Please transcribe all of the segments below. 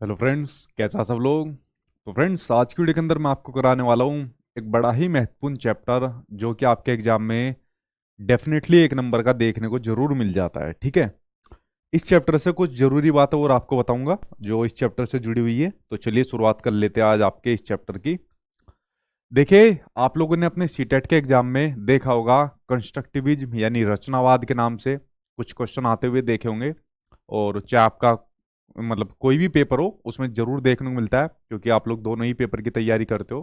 Hello friends, कैसा सब लोग। तो फ्रेंड्स, आज की वीडियो के अंदर मैं आपको कराने वाला हूँ एक बड़ा ही महत्वपूर्ण चैप्टर जो कि आपके एग्जाम में डेफिनेटली एक नंबर का देखने को जरूर मिल जाता है। ठीक है, इस चैप्टर से कुछ जरूरी बातें और आपको बताऊंगा जो इस चैप्टर से जुड़ी हुई है। तो चलिए शुरुआत कर लेते हैं आज आपके इस चैप्टर की। देखिए, आप लोगों ने अपने सीटेट के एग्जाम में देखा होगा कंस्ट्रक्टिविज्म यानी रचनावाद के नाम से कुछ क्वेश्चन आते हुए देखे होंगे। और चाहे आपका मतलब कोई भी पेपर हो उसमें जरूर देखने को मिलता है, क्योंकि आप लोग दोनों ही पेपर की तैयारी करते हो।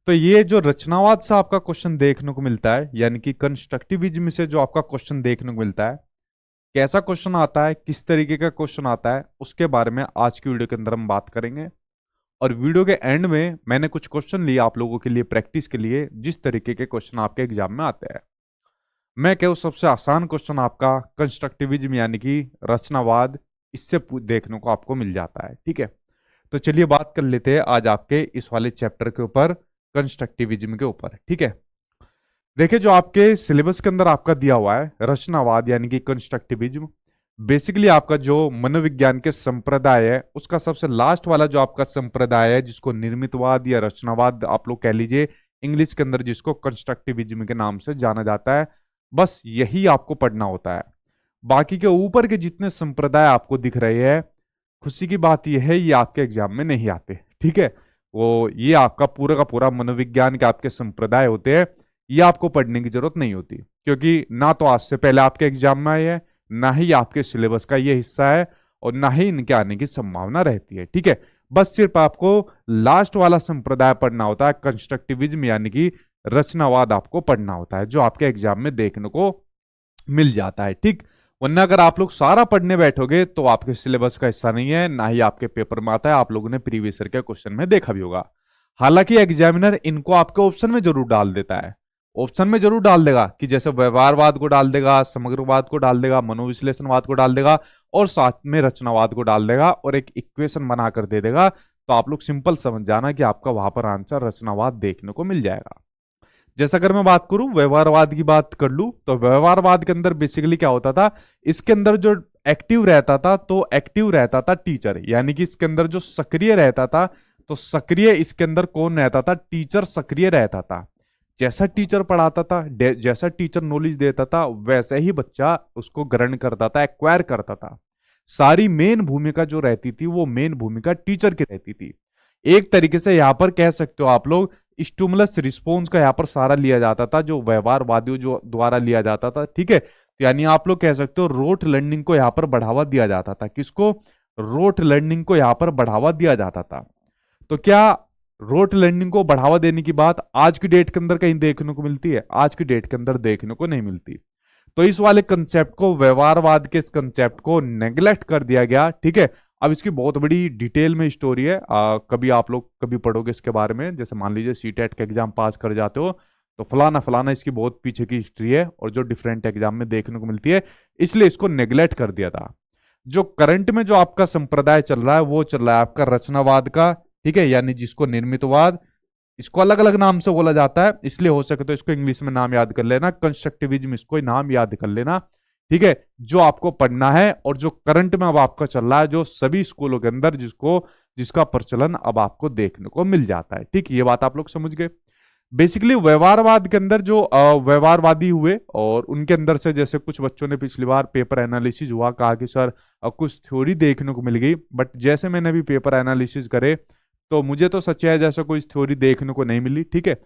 तो ये जो रचनावाद से आपका क्वेश्चन देखने को मिलता है यानी कि कंस्ट्रक्टिविज्म से जो आपका क्वेश्चन देखने को मिलता है, कैसा क्वेश्चन आता है, किस तरीके का क्वेश्चन आता है, उसके बारे में आज की वीडियो के अंदर हम बात करेंगे। और वीडियो के एंड में मैंने कुछ क्वेश्चन लिए आप लोगों के लिए प्रैक्टिस के लिए, जिस तरीके के क्वेश्चन आपके एग्जाम में आते हैं। मैं कहूँ सबसे आसान क्वेश्चन आपका कंस्ट्रक्टिविज्म यानी कि रचनावाद, इससे देखने को आपको मिल जाता है। ठीक है, तो चलिए बात कर लेते हैं आज आपके इस वाले चैप्टर के ऊपर, कंस्ट्रक्टिविज्म के ऊपर। ठीक है, देखिए जो आपके सिलेबस के अंदर आपका दिया हुआ है रचनावाद यानी कि कंस्ट्रक्टिविज्म, बेसिकली आपका जो मनोविज्ञान के संप्रदाय है उसका सबसे लास्ट वाला जो आपका संप्रदाय है, जिसको निर्मितवाद या रचनावाद आप लोग कह लीजिए, इंग्लिश के अंदर जिसको कंस्ट्रक्टिविज्म के नाम से जाना जाता है, बस यही आपको पढ़ना होता है। बाकी के ऊपर के जितने संप्रदाय आपको दिख रहे हैं, खुशी की बात यह है ये आपके एग्जाम में नहीं आते। ठीक है, वो ये आपका पूरा का पूरा मनोविज्ञान के आपके संप्रदाय होते हैं, ये आपको पढ़ने की जरूरत नहीं होती, क्योंकि ना तो आज से पहले आपके एग्जाम में आए हैं, ना ही आपके सिलेबस का ये हिस्सा है, और ना ही इनके आने की संभावना रहती है। ठीक है, बस सिर्फ आपको लास्ट वाला संप्रदाय पढ़ना होता है, कंस्ट्रक्टिविज्म यानी कि रचनावाद आपको पढ़ना होता है, जो आपके एग्जाम में देखने को मिल जाता है। ठीक, वरना अगर आप लोग सारा पढ़ने बैठोगे तो आपके सिलेबस का हिस्सा नहीं है, ना ही आपके पेपर में आता है। आप लोगों ने प्रीवियस ईयर के क्वेश्चन में देखा भी होगा। हालांकि एग्जामिनर इनको आपके ऑप्शन में जरूर डाल देता है, ऑप्शन में जरूर डाल देगा कि जैसे व्यवहारवाद को डाल देगा, समग्रवाद को डाल देगा, मनोविश्लेषणवाद को डाल देगा, और साथ में रचनावाद को डाल देगा, और एक इक्वेशन बनाकर दे देगा। तो आप लोग सिंपल समझ जाना कि आपका वहां पर आंसर रचनावाद देखने को मिल जाएगा। जैसा अगर मैं बात करूं व्यवहारवाद की बात कर लूं, तो व्यवहारवाद के अंदर बेसिकली क्या होता था, इसके अंदर जो एक्टिव रहता था तो एक्टिव रहता था टीचर, यानी कि इसके अंदर जो सक्रिय रहता था तो सक्रिय इसके अंदर कौन रहता था, टीचर सक्रिय रहता था। जैसा टीचर पढ़ाता था, जैसा टीचर नॉलेज देता था, वैसे ही बच्चा उसको ग्रहण करता था, एक्वायर करता था। सारी मेन भूमिका जो रहती थी वो मेन भूमिका टीचर की रहती थी। एक तरीके से यहां पर कह सकते हो आप लोग, स्टिमुलस रिस्पॉन्स का यहाँ पर सारा लिया जाता था, जो व्यवहारवादियों जो द्वारा लिया जाता था। ठीक है, तो यानी आप लोग कह सकते हो रोट लर्निंग को यहाँ पर बढ़ावा दिया जाता था। किसको? रोट लर्निंग को यहाँ पर बढ़ावा दिया जाता था। तो क्या रोट लर्निंग को बढ़ावा देने की बात आज की डेट के अंदर कहीं देखने को मिलती है? आज की डेट के अंदर देखने को नहीं मिलती। तो इस वाले कंसेप्ट को, व्यवहारवाद के इस कंसेप्ट को नेग्लेक्ट कर दिया गया। ठीक है, अब इसकी बहुत बड़ी डिटेल में स्टोरी है, कभी आप लोग कभी पढ़ोगे इसके बारे में। जैसे मान लीजिए सीटेट का एग्जाम पास कर जाते हो तो फलाना फलाना इसकी बहुत पीछे की हिस्ट्री है, और जो डिफरेंट एग्जाम में देखने को मिलती है, इसलिए इसको नेग्लेक्ट कर दिया था। जो करंट में जो आपका संप्रदाय चल रहा है वो चल रहा है आपका रचनावाद का। ठीक है, यानी जिसको निर्मितवाद, इसको अलग अलग नाम से बोला जाता है, इसलिए हो सके तो इसको इंग्लिश में नाम याद कर लेना, कंस्ट्रक्टिविज्म इसको नाम याद कर लेना। ठीक है, जो आपको पढ़ना है और जो करंट में अब आपका चल रहा है, जो सभी स्कूलों के अंदर जिसका प्रचलन अब आपको देखने को मिल जाता है। ठीक, ये बात आप लोग समझ गए। बेसिकली व्यवहारवाद के अंदर जो व्यवहारवादी हुए, और उनके अंदर से जैसे कुछ बच्चों ने पिछली बार पेपर एनालिसिस हुआ, कहा कि सर कुछ थ्योरी देखने को मिल गई, बट जैसे मैंने भी पेपर एनालिसिस करे तो मुझे तो सच है जैसा कोई थ्योरी देखने को नहीं मिली। ठीक है,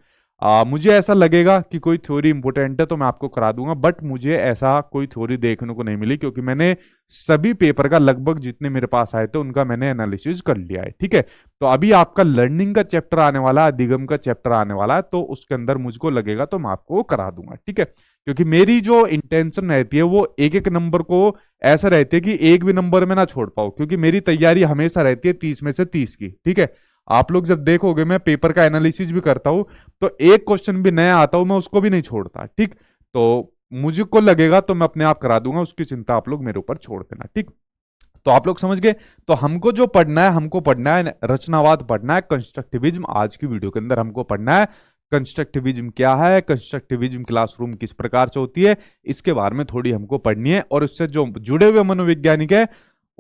मुझे ऐसा लगेगा कि कोई थ्योरी इंपॉर्टेंट है तो मैं आपको करा दूंगा, बट मुझे ऐसा कोई थ्योरी देखने को नहीं मिली, क्योंकि मैंने सभी पेपर का लगभग जितने मेरे पास आए थे उनका मैंने एनालिसिस कर लिया है। ठीक है, तो अभी आपका लर्निंग का चैप्टर आने वाला है, अधिगम का चैप्टर आने वाला है, तो उसके अंदर मुझको लगेगा तो मैं आपको करा दूंगा। ठीक है, क्योंकि मेरी जो इंटेंशन रहती है वो एक एक नंबर को ऐसा रहती है कि एक भी नंबर में ना छोड़ पाओ, क्योंकि मेरी तैयारी हमेशा रहती है 30 में से 30 की। ठीक है, आप लोग जब देखोगे मैं पेपर का एनालिसिस भी करता हूं तो एक क्वेश्चन भी नया आता हूं मैं उसको भी नहीं छोड़ता। ठीक, तो मुझे को लगेगा तो मैं अपने आप करा दूंगा, उसकी चिंता आप लोग मेरे ऊपर छोड़ देना। ठीक, तो आप लोग समझ गए। तो हमको जो पढ़ना है, हमको पढ़ना है रचनावाद, पढ़ना है कंस्ट्रक्टिविज्म। आज की वीडियो के अंदर हमको पढ़ना है कंस्ट्रक्टिविज्म क्या है, कंस्ट्रक्टिविज्म क्लासरूम किस प्रकार से होती है, इसके बारे में थोड़ी हमको पढ़नी है। और उससे जो जुड़े हुए मनोवैज्ञानिक है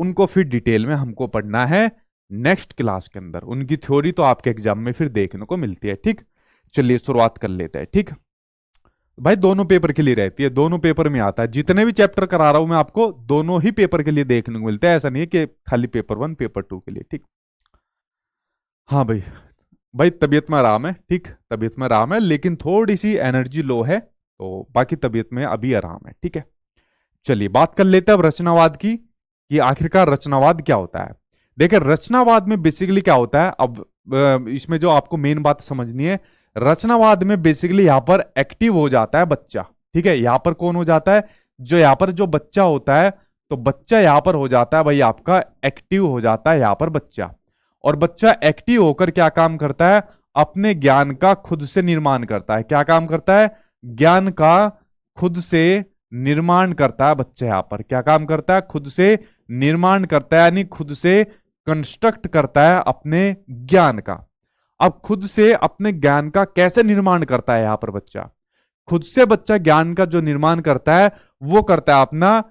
उनको फिर डिटेल में हमको पढ़ना है नेक्स्ट क्लास के अंदर। उनकी थ्योरी तो आपके एग्जाम में फिर देखने को मिलती है। ठीक, चलिए शुरुआत कर लेते हैं। ठीक भाई, दोनों पेपर के लिए रहती है, दोनों पेपर में आता है। जितने भी चैप्टर करा रहा हूं मैं आपको, दोनों ही पेपर के लिए देखने को मिलते हैं। ऐसा नहीं है कि खाली पेपर 1 पेपर 2 के लिए। ठीक, हाँ भाई। भाई तबीयत में आराम है, ठीक, तबीयत में आराम है, लेकिन थोड़ी सी एनर्जी लो है, तो बाकी तबीयत में अभी आराम है। ठीक है, चलिए बात कर लेते हैं अब रचनावाद की, कि आखिरकार रचनावाद क्या होता है। देखिए रचनावाद में बेसिकली क्या होता है, अब इसमें जो आपको मेन बात समझनी है, रचनावाद में बेसिकली यहां पर एक्टिव हो जाता है बच्चा। ठीक है, यहां पर कौन हो जाता है, जो यहां पर जो बच्चा होता है, तो बच्चा यहां पर हो जाता है भाई आपका एक्टिव हो जाता है यहां पर बच्चा। और बच्चा एक्टिव होकर क्या काम करता है, अपने ज्ञान का खुद से निर्माण करता है। क्या काम करता है, ज्ञान का खुद से निर्माण करता है बच्चा। यहां पर क्या काम करता है, खुद से निर्माण करता है, यानी खुद से कंस्ट्रक्ट करता है अपने ज्ञान का। अब खुद से अपने ज्ञान का कैसे निर्माण करता है यहां पर बच्चा, खुद से बच्चा ज्ञान का जो निर्माण करता है वो करता है अपना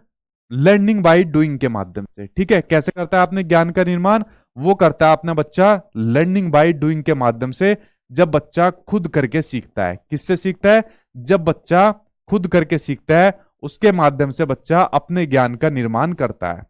लर्निंग बाय डूइंग के माध्यम से। ठीक है, कैसे करता है अपने ज्ञान का निर्माण, वो करता है अपना बच्चा लर्निंग बाय डूइंग के माध्यम से। जब बच्चा खुद करके सीखता है, किससे सीखता है, जब बच्चा खुद करके सीखता है, उसके माध्यम से बच्चा अपने ज्ञान का निर्माण करता है।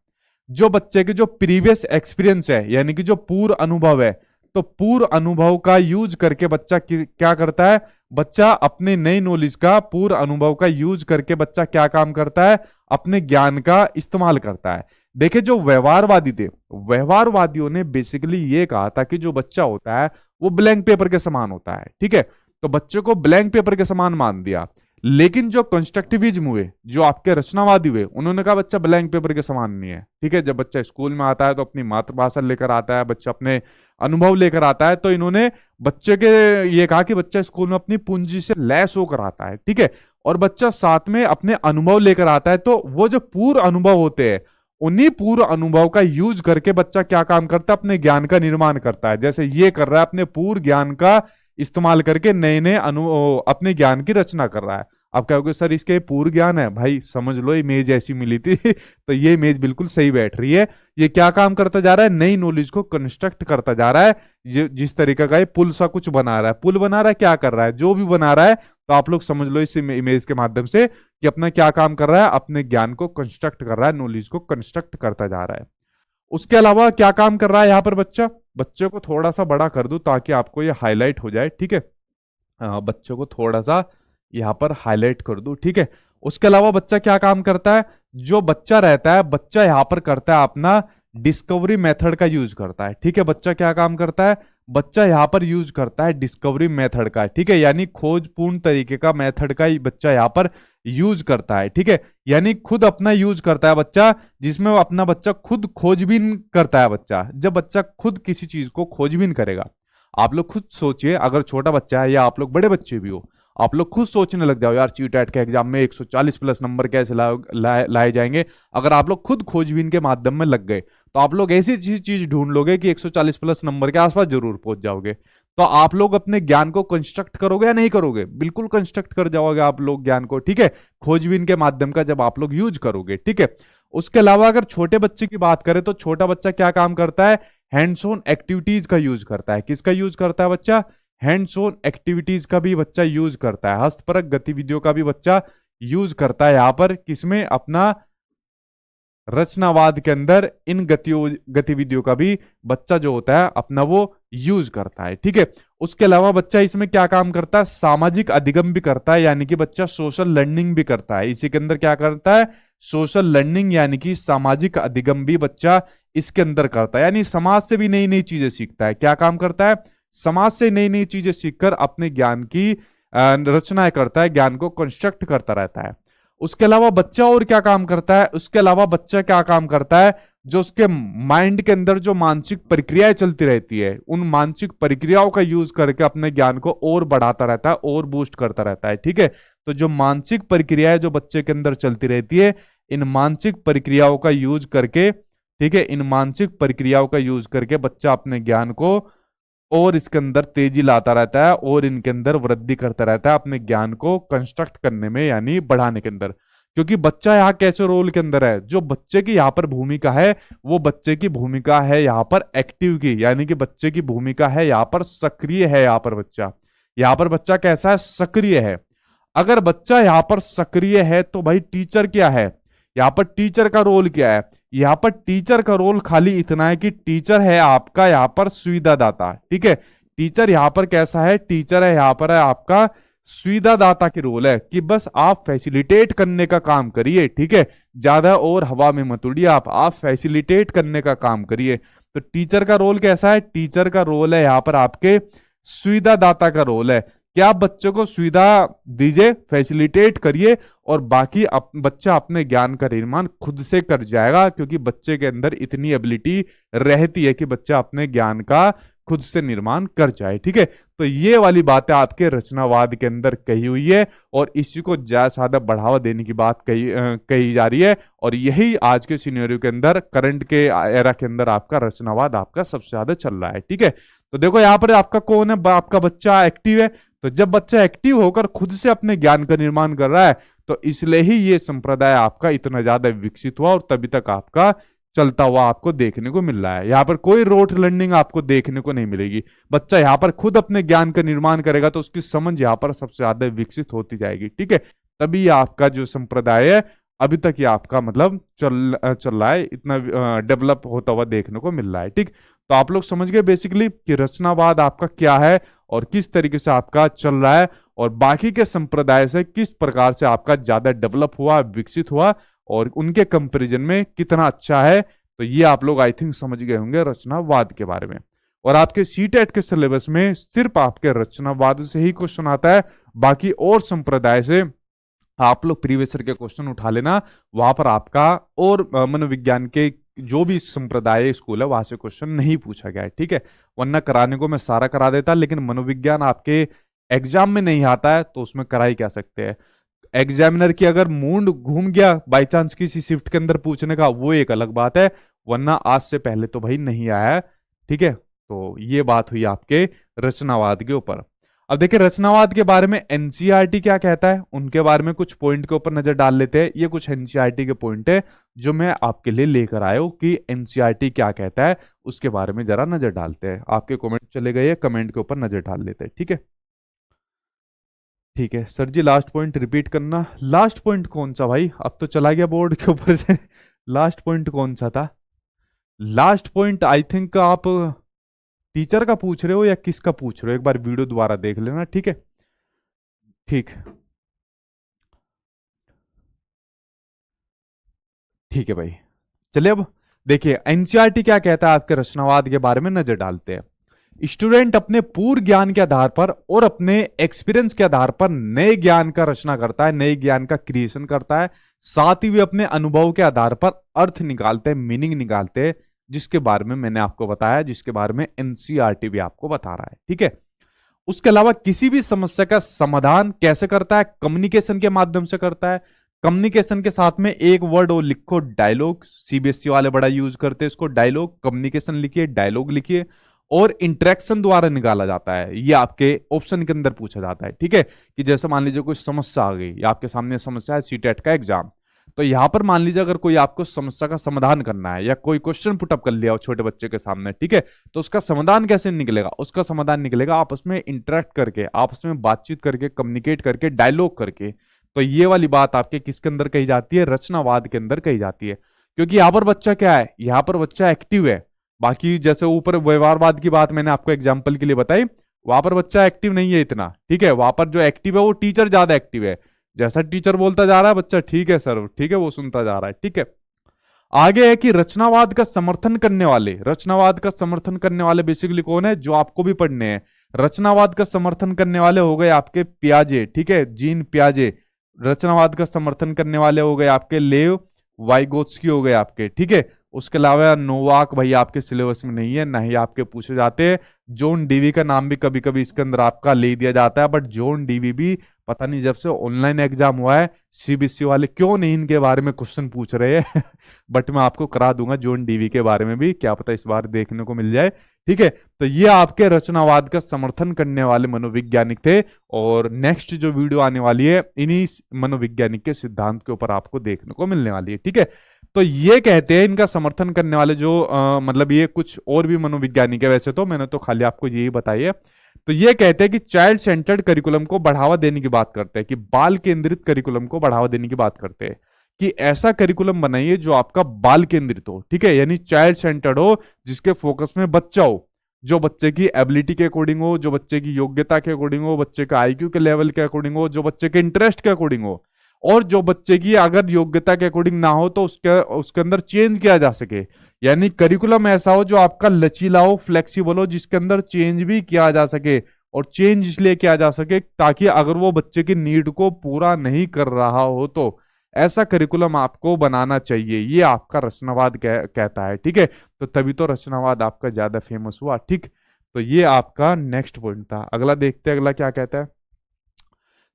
जो बच्चे के जो प्रीवियस एक्सपीरियंस है, यानी कि जो पूर्व अनुभव है, तो पूर्व अनुभव का यूज करके बच्चा क्या करता है, बच्चा अपने नई नॉलेज का पूर्व अनुभव का यूज करके बच्चा क्या काम करता है, अपने ज्ञान का इस्तेमाल करता है। देखिए जो व्यवहारवादी थे, व्यवहारवादियों ने बेसिकली ये कहा था कि जो बच्चा होता है वो ब्लैंक पेपर के समान होता है। ठीक है, तो बच्चे को ब्लैंक पेपर के समान मान दिया। लेकिन जो कंस्ट्रक्टिविज्म हुए, जो आपके रचनावादी हुए, उन्होंने कहा बच्चा ब्लैंक पेपर के समान नहीं है। ठीक है, जब बच्चा स्कूल में आता है तो अपनी मातृभाषा लेकर आता है, बच्चा अपने अनुभव लेकर आता है, तो इन्होंने बच्चे के ये कहा कि बच्चा स्कूल में अपनी पूंजी से लैस होकर आता है। ठीक है, और बच्चा साथ में अपने अनुभव लेकर आता है, तो वो जो पूर्व अनुभव होते हैं, उन्हीं पूर्व अनुभव का यूज करके बच्चा क्या काम करता है, अपने ज्ञान का निर्माण करता है। जैसे ये कर रहा है, अपने पूर्व ज्ञान का इस्तेमाल करके नए नए अपने ज्ञान की रचना कर रहा है। आप कहोगे सर इसके पूर्व ज्ञान है, भाई समझ लो इमेज ऐसी मिली थी तो ये इमेज बिल्कुल सही बैठ रही है। ये क्या काम करता जा रहा है, नई नॉलेज को कंस्ट्रक्ट करता जा रहा है। जिस तरीके का ये पुल सा कुछ बना रहा है, पुल बना रहा है, क्या कर रहा है, जो भी बना रहा है, तो आप लोग समझ लो इस इमेज के माध्यम से कि अपना क्या काम कर रहा है, अपने ज्ञान को कंस्ट्रक्ट कर रहा है, नॉलेज को कंस्ट्रक्ट करता जा रहा है। उसके अलावा क्या काम कर रहा है यहाँ पर बच्चा, बच्चे को थोड़ा सा बड़ा कर दूं ताकि आपको ये हाईलाइट हो जाए। ठीक है, बच्चों को थोड़ा सा यहां पर हाईलाइट कर दूं। ठीक है, उसके अलावा बच्चा क्या काम करता है, जो बच्चा रहता है, बच्चा यहां पर करता है अपना डिस्कवरी मेथड का यूज करता है। ठीक है, बच्चा क्या काम करता है, बच्चा यहां पर यूज करता है डिस्कवरी मेथड का। ठीक है, यानी खोजपूर्ण तरीके का मेथड का ही बच्चा यहां पर यूज करता है। ठीक है, यानी खुद अपना यूज करता है बच्चा, जिसमें वो अपना बच्चा खुद खोजबीन करता है। बच्चा जब बच्चा खुद किसी चीज को खोजबीन करेगा, आप लोग खुद सोचिए, अगर छोटा बच्चा है या आप लोग बड़े बच्चे भी हो, आप लोग खुद सोचने लग जाओ यार CTET के एग्जाम में 140 प्लस नंबर कैसे लाए जाएंगे। अगर आप लोग खुद खोजबीन के माध्यम में लग गए, तो आप लोग ऐसी चीज ढूंढ लोगे कि 140 प्लस नंबर के आसपास जरूर पहुंच जाओगे। तो आप लोग अपने ज्ञान को कंस्ट्रक्ट करोगे या नहीं करोगे, बिल्कुल कंस्ट्रक्ट कर जाओगे आप लोग ज्ञान को। ठीक है, खोजबीन के माध्यम का जब आप लोग यूज करोगे। ठीक है, उसके अलावा अगर छोटे बच्चे की बात करें, तो छोटा बच्चा क्या काम करता है, हैंड्स ऑन एक्टिविटीज का यूज करता है। किसका यूज करता है बच्चा, हैंड्स ऑन एक्टिविटीज का भी बच्चा यूज करता है, हस्तपरक गतिविधियों का भी बच्चा यूज करता है। यहां पर किसमें, अपना रचनावाद के अंदर इन गतिविधियों का भी बच्चा जो होता है अपना वो यूज करता है। ठीक है, उसके अलावा बच्चा इसमें क्या काम करता है, सामाजिक अधिगम भी करता है, यानी कि बच्चा सोशल लर्निंग भी करता है। इसी के अंदर क्या करता है, सोशल लर्निंग, यानी कि सामाजिक अधिगम भी बच्चा इसके अंदर करता है, यानी समाज से भी नई नई चीजें सीखता है। क्या काम करता है, समाज से नई नई चीजें सीखकर अपने ज्ञान की रचनाएं करता है, ज्ञान को कंस्ट्रक्ट करता रहता है। उसके अलावा बच्चा और क्या काम करता है, उसके अलावा बच्चा क्या काम करता है, जो उसके माइंड के अंदर जो मानसिक प्रक्रियाएं चलती रहती है, उन मानसिक प्रक्रियाओं का यूज करके अपने ज्ञान को और बढ़ाता रहता है और बूस्ट करता रहता है। ठीक है, तो जो मानसिक प्रक्रियाएं जो बच्चे के अंदर चलती रहती है, इन मानसिक प्रक्रियाओं का यूज करके, ठीक है, इन मानसिक प्रक्रियाओं का यूज करके बच्चा अपने ज्ञान को और इसके अंदर तेजी लाता रहता है और इनके अंदर वृद्धि करता रहता है, अपने ज्ञान को कंस्ट्रक्ट करने में, यानी बढ़ाने के अंदर। क्योंकि बच्चा यहाँ कैसे रोल के अंदर है, जो बच्चे की यहाँ पर भूमिका है वो बच्चे की भूमिका है यहाँ पर एक्टिव की, यानी कि बच्चे की भूमिका है यहाँ पर सक्रिय है। यहाँ पर बच्चा कैसा है, सक्रिय है। अगर बच्चा यहाँ पर सक्रिय है तो भाई टीचर क्या है, यहाँ पर टीचर का रोल क्या है, यहाँ पर टीचर का रोल खाली इतना है कि टीचर है आपका यहाँ पर सुविधादाता। ठीक है, टीचर यहाँ पर कैसा है, टीचर है यहाँ पर है आपका सुविधादाता की रोल है कि बस आप फैसिलिटेट करने का काम करिए। ठीक है, ज्यादा और हवा में मत उड़िए, आप फैसिलिटेट करने का काम करिए। तो टीचर का रोल कैसा है, टीचर का रोल है यहाँ पर आपके सुविधादाता का रोल है कि आप बच्चों को सुविधा दीजिए, फैसिलिटेट करिए, और बाकी बच्चा अपने ज्ञान का निर्माण खुद से कर जाएगा, क्योंकि बच्चे के अंदर इतनी एबिलिटी रहती है कि बच्चा अपने ज्ञान का खुद से निर्माण कर जाए। ठीक है, तो ये वाली बातें आपके रचनावाद के अंदर कही हुई है और इसी को ज्यादा ज्यादा बढ़ावा देने की बात कही जा रही है, और यही आज के सिनेरियो के अंदर, करंट के एरा के अंदर आपका रचनावाद आपका सबसे ज्यादा चल रहा है। ठीक है, तो देखो यहाँ पर आपका कौन है, आपका बच्चा एक्टिव है। तो जब बच्चा एक्टिव होकर खुद से अपने ज्ञान का निर्माण कर रहा है तो इसलिए ही ये संप्रदाय आपका इतना ज्यादा विकसित हुआ और तभी तक आपका चलता हुआ आपको देखने को मिल रहा है। यहाँ पर कोई रोट लर्निंग आपको देखने को नहीं मिलेगी। बच्चा यहाँ पर खुद अपने ज्ञान का निर्माण करेगा तो उसकी समझ यहाँ पर सबसे ज्यादा विकसित होती जाएगी। ठीक है, तभी आपका जो संप्रदाय है अभी तक ये आपका मतलब चल रहा है, इतना डेवलप होता हुआ देखने को मिल रहा है। ठीक, तो आप लोग समझ गए बेसिकली कि रचनावाद आपका क्या है और किस तरीके से आपका चल रहा है, और बाकी के संप्रदाय से किस प्रकार से आपका ज्यादा डेवलप हुआ, विकसित हुआ, और उनके कंपैरिजन में कितना अच्छा है। तो ये आप लोग आई थिंक समझ गए होंगे रचनावाद के बारे में। और आपके सीटेट के सिलेबस में सिर्फ आपके रचनावाद से ही क्वेश्चन आता है, बाकी और संप्रदाय से आप लोग प्रीवियस ईयर के क्वेश्चन उठा लेना, वहां पर आपका और मनोविज्ञान के जो भी संप्रदाय स्कूल है वहां से क्वेश्चन नहीं पूछा गया है। ठीक है, वरना कराने को मैं सारा करा देता, लेकिन मनोविज्ञान आपके एग्जाम में नहीं आता है तो उसमें करा ही क्या सकते हैं। एग्जामिनर की अगर मूड घूम गया बाई चांस किसी शिफ्ट के अंदर पूछने का, वो एक अलग बात है, वरना आज से पहले तो भाई नहीं आया है। ठीक है, तो ये बात हुई आपके रचनावाद के ऊपर। अब देखिए रचनावाद के बारे में एनसीईआरटी क्या कहता है, उनके बारे में कुछ पॉइंट के ऊपर नजर डाल लेते हैं। ये कुछ एनसीईआरटी के पॉइंट है जो मैं आपके लिए लेकर आया हूं कि एनसीईआरटी क्या कहता है, उसके बारे में जरा नजर डालते हैं। आपके कमेंट चले गए, कमेंट के ऊपर नजर डाल लेते हैं। ठीक है, ठीक है सर जी, लास्ट पॉइंट रिपीट करना। लास्ट पॉइंट कौन सा भाई, अब तो चला गया बोर्ड के ऊपर से। लास्ट पॉइंट कौन सा था? लास्ट पॉइंट आई थिंक आप टीचर का पूछ रहे हो या किसका पूछ रहे हो, एक बार वीडियो दोबारा देख लेना। ठीक है, ठीक ठीक है भाई, चलिए अब देखिए एनसीईआरटी क्या कहता है आपके रचनावाद के बारे में नजर डालते हैं। स्टूडेंट अपने पूर्व ज्ञान के आधार पर और अपने एक्सपीरियंस के आधार पर नए ज्ञान का रचना करता है, नए ज्ञान का क्रिएशन करता है। साथ ही वे अपने अनुभव के आधार पर अर्थ निकालते हैं, मीनिंग निकालते हैं, जिसके बारे में मैंने आपको बताया, जिसके बारे में एनसीईआरटी भी आपको बता रहा है। ठीक है, उसके अलावा किसी भी समस्या का समाधान कैसे करता है, कम्युनिकेशन के माध्यम से करता है। कम्युनिकेशन के साथ में एक वर्ड और लिखो, डायलॉग। सीबीएसई वाले बड़ा यूज करते हैं इसको, डायलॉग। कम्युनिकेशन लिखिए, डायलॉग लिखिए, और इंटरेक्शन द्वारा निकाला जाता है। ये आपके ऑप्शन के अंदर पूछा जाता है। ठीक है, कि जैसे मान लीजिए कोई समस्या आ गई, या आपके सामने समस्या है सीटेट का एग्जाम, तो यहां पर मान लीजिए अगर कोई आपको समस्या का समाधान करना है, या कोई क्वेश्चन पुटअप कर लिया हो छोटे बच्चे के सामने, ठीक है, तो उसका समाधान कैसे निकलेगा? उसका समाधान निकलेगा आपस में इंटरेक्ट करके, आपस में बातचीत करके, कम्युनिकेट करके, डायलॉग करके। तो ये वाली बात आपके किसके अंदर कही जाती है? रचनावाद के अंदर कही जाती है। क्योंकि यहां पर बच्चा क्या है, यहां पर बच्चा एक्टिव है। बाकी जैसे ऊपर व्यवहारवाद की बात मैंने आपको एग्जाम्पल के लिए बताई, वहां पर बच्चा एक्टिव नहीं है इतना। ठीक है, वहां पर जो एक्टिव है वो टीचर ज्यादा एक्टिव है। जैसा टीचर बोलता जा रहा है बच्चा ठीक है सर, ठीक है, वो सुनता जा रहा है। ठीक है, आगे है कि रचनावाद का समर्थन करने वाले, रचनावाद का समर्थन करने वाले बेसिकली कौन है, जो आपको भी पढ़ने हैं। रचनावाद का समर्थन करने वाले हो गए आपके पियाजे, ठीक है, जीन पियाजे। रचनावाद का समर्थन करने वाले हो गए आपके लेव वाइगोत्स्की हो गए आपके। ठीक है, उसके अलावा नोवाक भाई आपके सिलेबस में नहीं है, ना ही आपके पूछे जाते हैं। जॉन डीवी का नाम भी कभी कभी इसके अंदर आपका ले दिया जाता है, बट जॉन डीवी भी पता नहीं जब से ऑनलाइन एग्जाम हुआ है सीबीएसई वाले क्यों नहीं इनके बारे में क्वेश्चन पूछ रहे हैं। बट मैं आपको करा दूंगा जॉन डीवी के बारे में भी, क्या पता इस बार देखने को मिल जाए। ठीक है, तो ये आपके रचनावाद का समर्थन करने वाले मनोवैज्ञानिक थे, और नेक्स्ट जो वीडियो आने वाली है इन्हीं मनोवैज्ञानिक के सिद्धांत के ऊपर आपको देखने को मिलने वाली है। ठीक है, तो ये कहते हैं इनका समर्थन करने वाले जो मतलब ये कुछ और भी मनोवैज्ञानिक है, वैसे तो मैंने तो खाली आपको यही बताई है। तो ये कहते हैं कि चाइल्ड सेंटर्ड करिकुलम को बढ़ावा देने की बात करते हैं, कि बाल केंद्रित करिकुलम को बढ़ावा देने की बात करते हैं, कि ऐसा करिकुलम बनाइए जो आपका बाल केंद्रित हो। ठीक है, यानी चाइल्ड सेंटर्ड हो, जिसके फोकस में बच्चा हो, जो बच्चे की एबिलिटी के अकॉर्डिंग हो, जो बच्चे की योग्यता के अकॉर्डिंग हो, बच्चे के आईक्यू के लेवल के अकॉर्डिंग हो, जो बच्चे के इंटरेस्ट के अकॉर्डिंग हो, और जो बच्चे की अगर योग्यता के अकॉर्डिंग ना हो तो उसके अंदर चेंज किया जा सके। यानी करिकुलम ऐसा हो जो आपका लचीला हो, फ्लेक्सिबल हो, जिसके अंदर चेंज भी किया जा सके, और चेंज इसलिए किया जा सके ताकि अगर वो बच्चे की नीड को पूरा नहीं कर रहा हो तो ऐसा करिकुलम आपको बनाना चाहिए। ये आपका रचनावाद कहता है। ठीक है, तो तभी तो रचनावाद आपका ज्यादा फेमस हुआ। ठीक, तो ये आपका नेक्स्ट पॉइंट था। अगला देखते हैं, अगला क्या कहता है।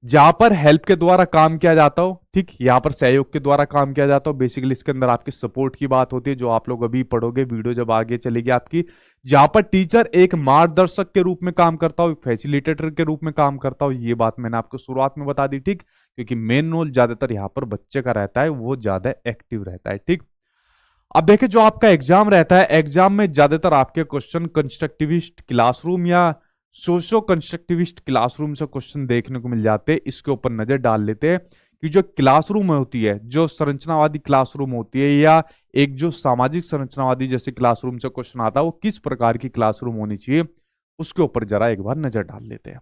जहां पर हेल्प के द्वारा काम किया जाता हो, ठीक, यहां पर सहयोग के द्वारा काम किया जाता हो, बेसिकली इसके अंदर आपकी सपोर्ट की बात होती है, जो आप लोग अभी पढ़ोगे, वीडियो जब आगे चलेगी आपकी। जहां पर टीचर एक मार्गदर्शक के रूप में काम करता हो, फैसिलिटेटर के रूप में काम करता हो, ये बात मैंने आपको शुरुआत में बता दी। ठीक, क्योंकि मेन रोल ज्यादातर यहाँ पर बच्चे का रहता है, वो ज्यादा एक्टिव रहता है। ठीक, अब देखिए जो आपका एग्जाम रहता है, एग्जाम में ज्यादातर आपके क्वेश्चन कंस्ट्रक्टिविस्ट क्लासरूम या सोशो कंस्ट्रक्टिविस्ट क्लासरूम से क्वेश्चन देखने को मिल जाते हैं। इसके ऊपर नजर डाल लेते हैं कि जो क्लासरूम होती है, जो संरचनावादी क्लासरूम होती है, या एक जो सामाजिक संरचनावादी जैसे क्लासरूम से क्वेश्चन आता है, वो किस प्रकार की क्लासरूम होनी चाहिए, उसके ऊपर जरा एक बार नजर डाल लेते हैं।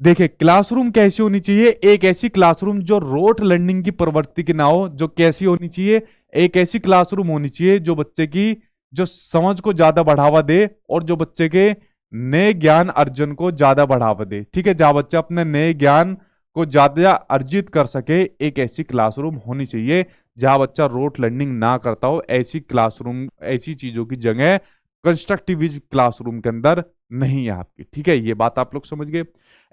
देखिए क्लासरूम कैसी होनी चाहिए। एक ऐसी क्लासरूम जो रोट लर्निंग की प्रवृत्ति की ना हो। जो कैसी होनी चाहिए, एक ऐसी क्लासरूम होनी चाहिए जो बच्चे की जो समझ को ज्यादा बढ़ावा दे, और जो बच्चे के नए ज्ञान अर्जन को ज्यादा बढ़ावा दे। ठीक है, जहां बच्चा अपने नए ज्ञान को ज्यादा अर्जित कर सके, एक ऐसी क्लासरूम होनी चाहिए। जहां बच्चा रोट लर्निंग ना करता हो, ऐसी क्लासरूम, ऐसी चीजों की जगह कंस्ट्रक्टिविज क्लासरूम के अंदर नहीं है आपकी। ठीक है, ये बात आप लोग समझ गए।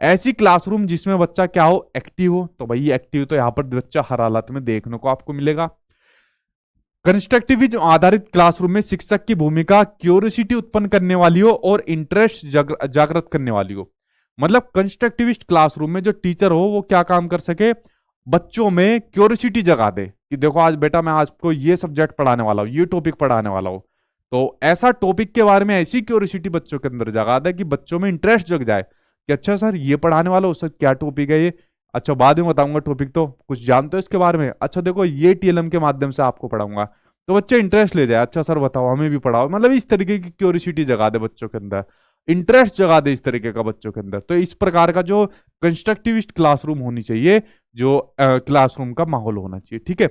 ऐसी क्लासरूम जिसमें बच्चा क्या हो, एक्टिव हो। तो भाई एक्टिव तो यहां पर बच्चा हर हालत में देखने को आपको मिलेगा। कंस्ट्रक्टिविज्म आधारित क्लासरूम में शिक्षक की भूमिका क्यूरियोसिटी उत्पन्न करने वाली हो और इंटरेस्ट जागृत करने वाली हो। मतलब कंस्ट्रक्टिविस्ट क्लासरूम में जो टीचर हो वो क्या काम कर सके, बच्चों में क्यूरियोसिटी जगा दे कि देखो आज बेटा मैं आपको ये सब्जेक्ट पढ़ाने वाला हूं, ये टॉपिक पढ़ाने वाला हूं। तो ऐसा टॉपिक के बारे में ऐसी क्यूरियोसिटी बच्चों के अंदर जगा दे कि बच्चों में इंटरेस्ट जग जाए कि अच्छा सर ये पढ़ाने वाला हो, सर क्या टॉपिक है ये, अच्छा बाद में बताऊंगा टॉपिक, तो कुछ जानते हो इसके बारे में, अच्छा देखो ये टीएलएम के माध्यम से आपको पढ़ाऊंगा। तो बच्चे इंटरेस्ट ले जाए, अच्छा सर बताओ हमें भी पढ़ाओ। मतलब इस तरीके की क्यूरियोसिटी जगा दे बच्चों के अंदर, इंटरेस्ट जगा दे इस तरीके का बच्चों के अंदर। तो इस प्रकार का जो कंस्ट्रक्टिविस्ट क्लासरूम होनी चाहिए, जो क्लासरूम का माहौल होना चाहिए। ठीक है,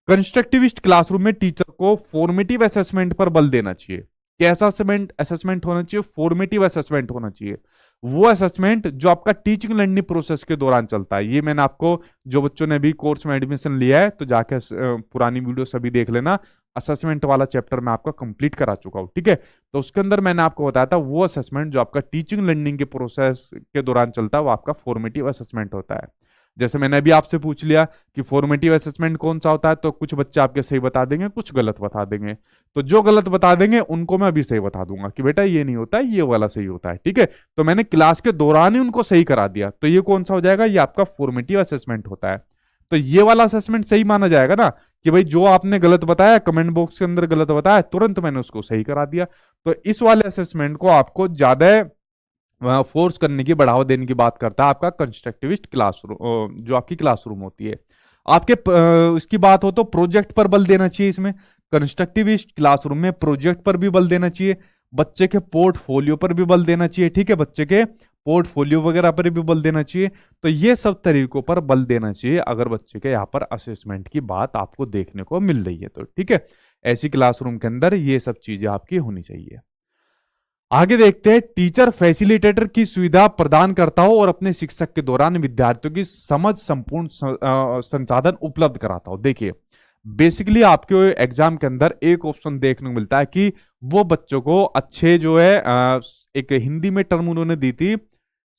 कंस्ट्रक्टिविस्ट क्लासरूम में टीचर को फॉर्मेटिव असेसमेंट पर बल देना चाहिए। कैसा असेसमेंट होना चाहिए, फॉर्मेटिव असेसमेंट होना चाहिए। वो असेसमेंट जो आपका टीचिंग लर्निंग प्रोसेस के दौरान चलता है। ये मैंने आपको, जो बच्चों ने भी कोर्स में एडमिशन लिया है तो जाके पुरानी वीडियो सभी देख लेना, असेसमेंट वाला चैप्टर मैं आपका कंप्लीट करा चुका हूं। ठीक है, तो उसके अंदर मैंने आपको बताया था वो असेसमेंट जो आपका टीचिंग लर्निंग के प्रोसेस के दौरान चलता है वो आपका फॉर्मेटिव असेसमेंट होता है। जैसे मैंने अभी आपसे पूछ लिया कि फॉर्मेटिव असेसमेंट कौन सा होता है, तो कुछ बच्चे आपके सही बता देंगे, कुछ गलत बता देंगे। तो जो गलत बता देंगे उनको मैं अभी सही बता दूंगा कि बेटा ये नहीं होता है, ये वाला सही होता है। ठीक है, तो मैंने क्लास के दौरान ही उनको सही करा दिया, तो ये कौन सा हो जाएगा, ये आपका फॉर्मेटिव असेसमेंट होता है। तो ये वाला असेसमेंट सही माना जाएगा ना, कि भाई जो आपने गलत बताया कमेंट बॉक्स के अंदर गलत बताया, तुरंत मैंने उसको सही करा दिया। तो इस वाले असेसमेंट को आपको ज्यादा फोर्स करने की, बढ़ावा देने की बात करता है आपका कंस्ट्रक्टिविस्ट क्लासरूम, जो आपकी क्लासरूम होती है। आपके इसकी बात हो तो प्रोजेक्ट पर बल देना चाहिए। इसमें कंस्ट्रक्टिविस्ट क्लासरूम में प्रोजेक्ट पर भी बल देना चाहिए, बच्चे के पोर्टफोलियो पर भी बल देना चाहिए। ठीक है, बच्चे के पोर्टफोलियो वगैरह पर भी बल देना चाहिए। तो ये सब तरीकों पर बल देना चाहिए अगर बच्चे के यहाँ पर असेसमेंट की बात आपको देखने को मिल रही है तो। ठीक है, ऐसी क्लासरूम के अंदर ये सब चीजें आपकी होनी चाहिए। आगे देखते हैं, टीचर फैसिलिटेटर की सुविधा प्रदान करता हो और अपने शिक्षक के दौरान विद्यार्थियों की समझ संपूर्ण संसाधन उपलब्ध कराता हो। देखिए बेसिकली आपके एग्जाम के अंदर एक ऑप्शन देखने को मिलता है कि वो बच्चों को अच्छे जो है एक हिंदी में टर्म उन्होंने दी थी,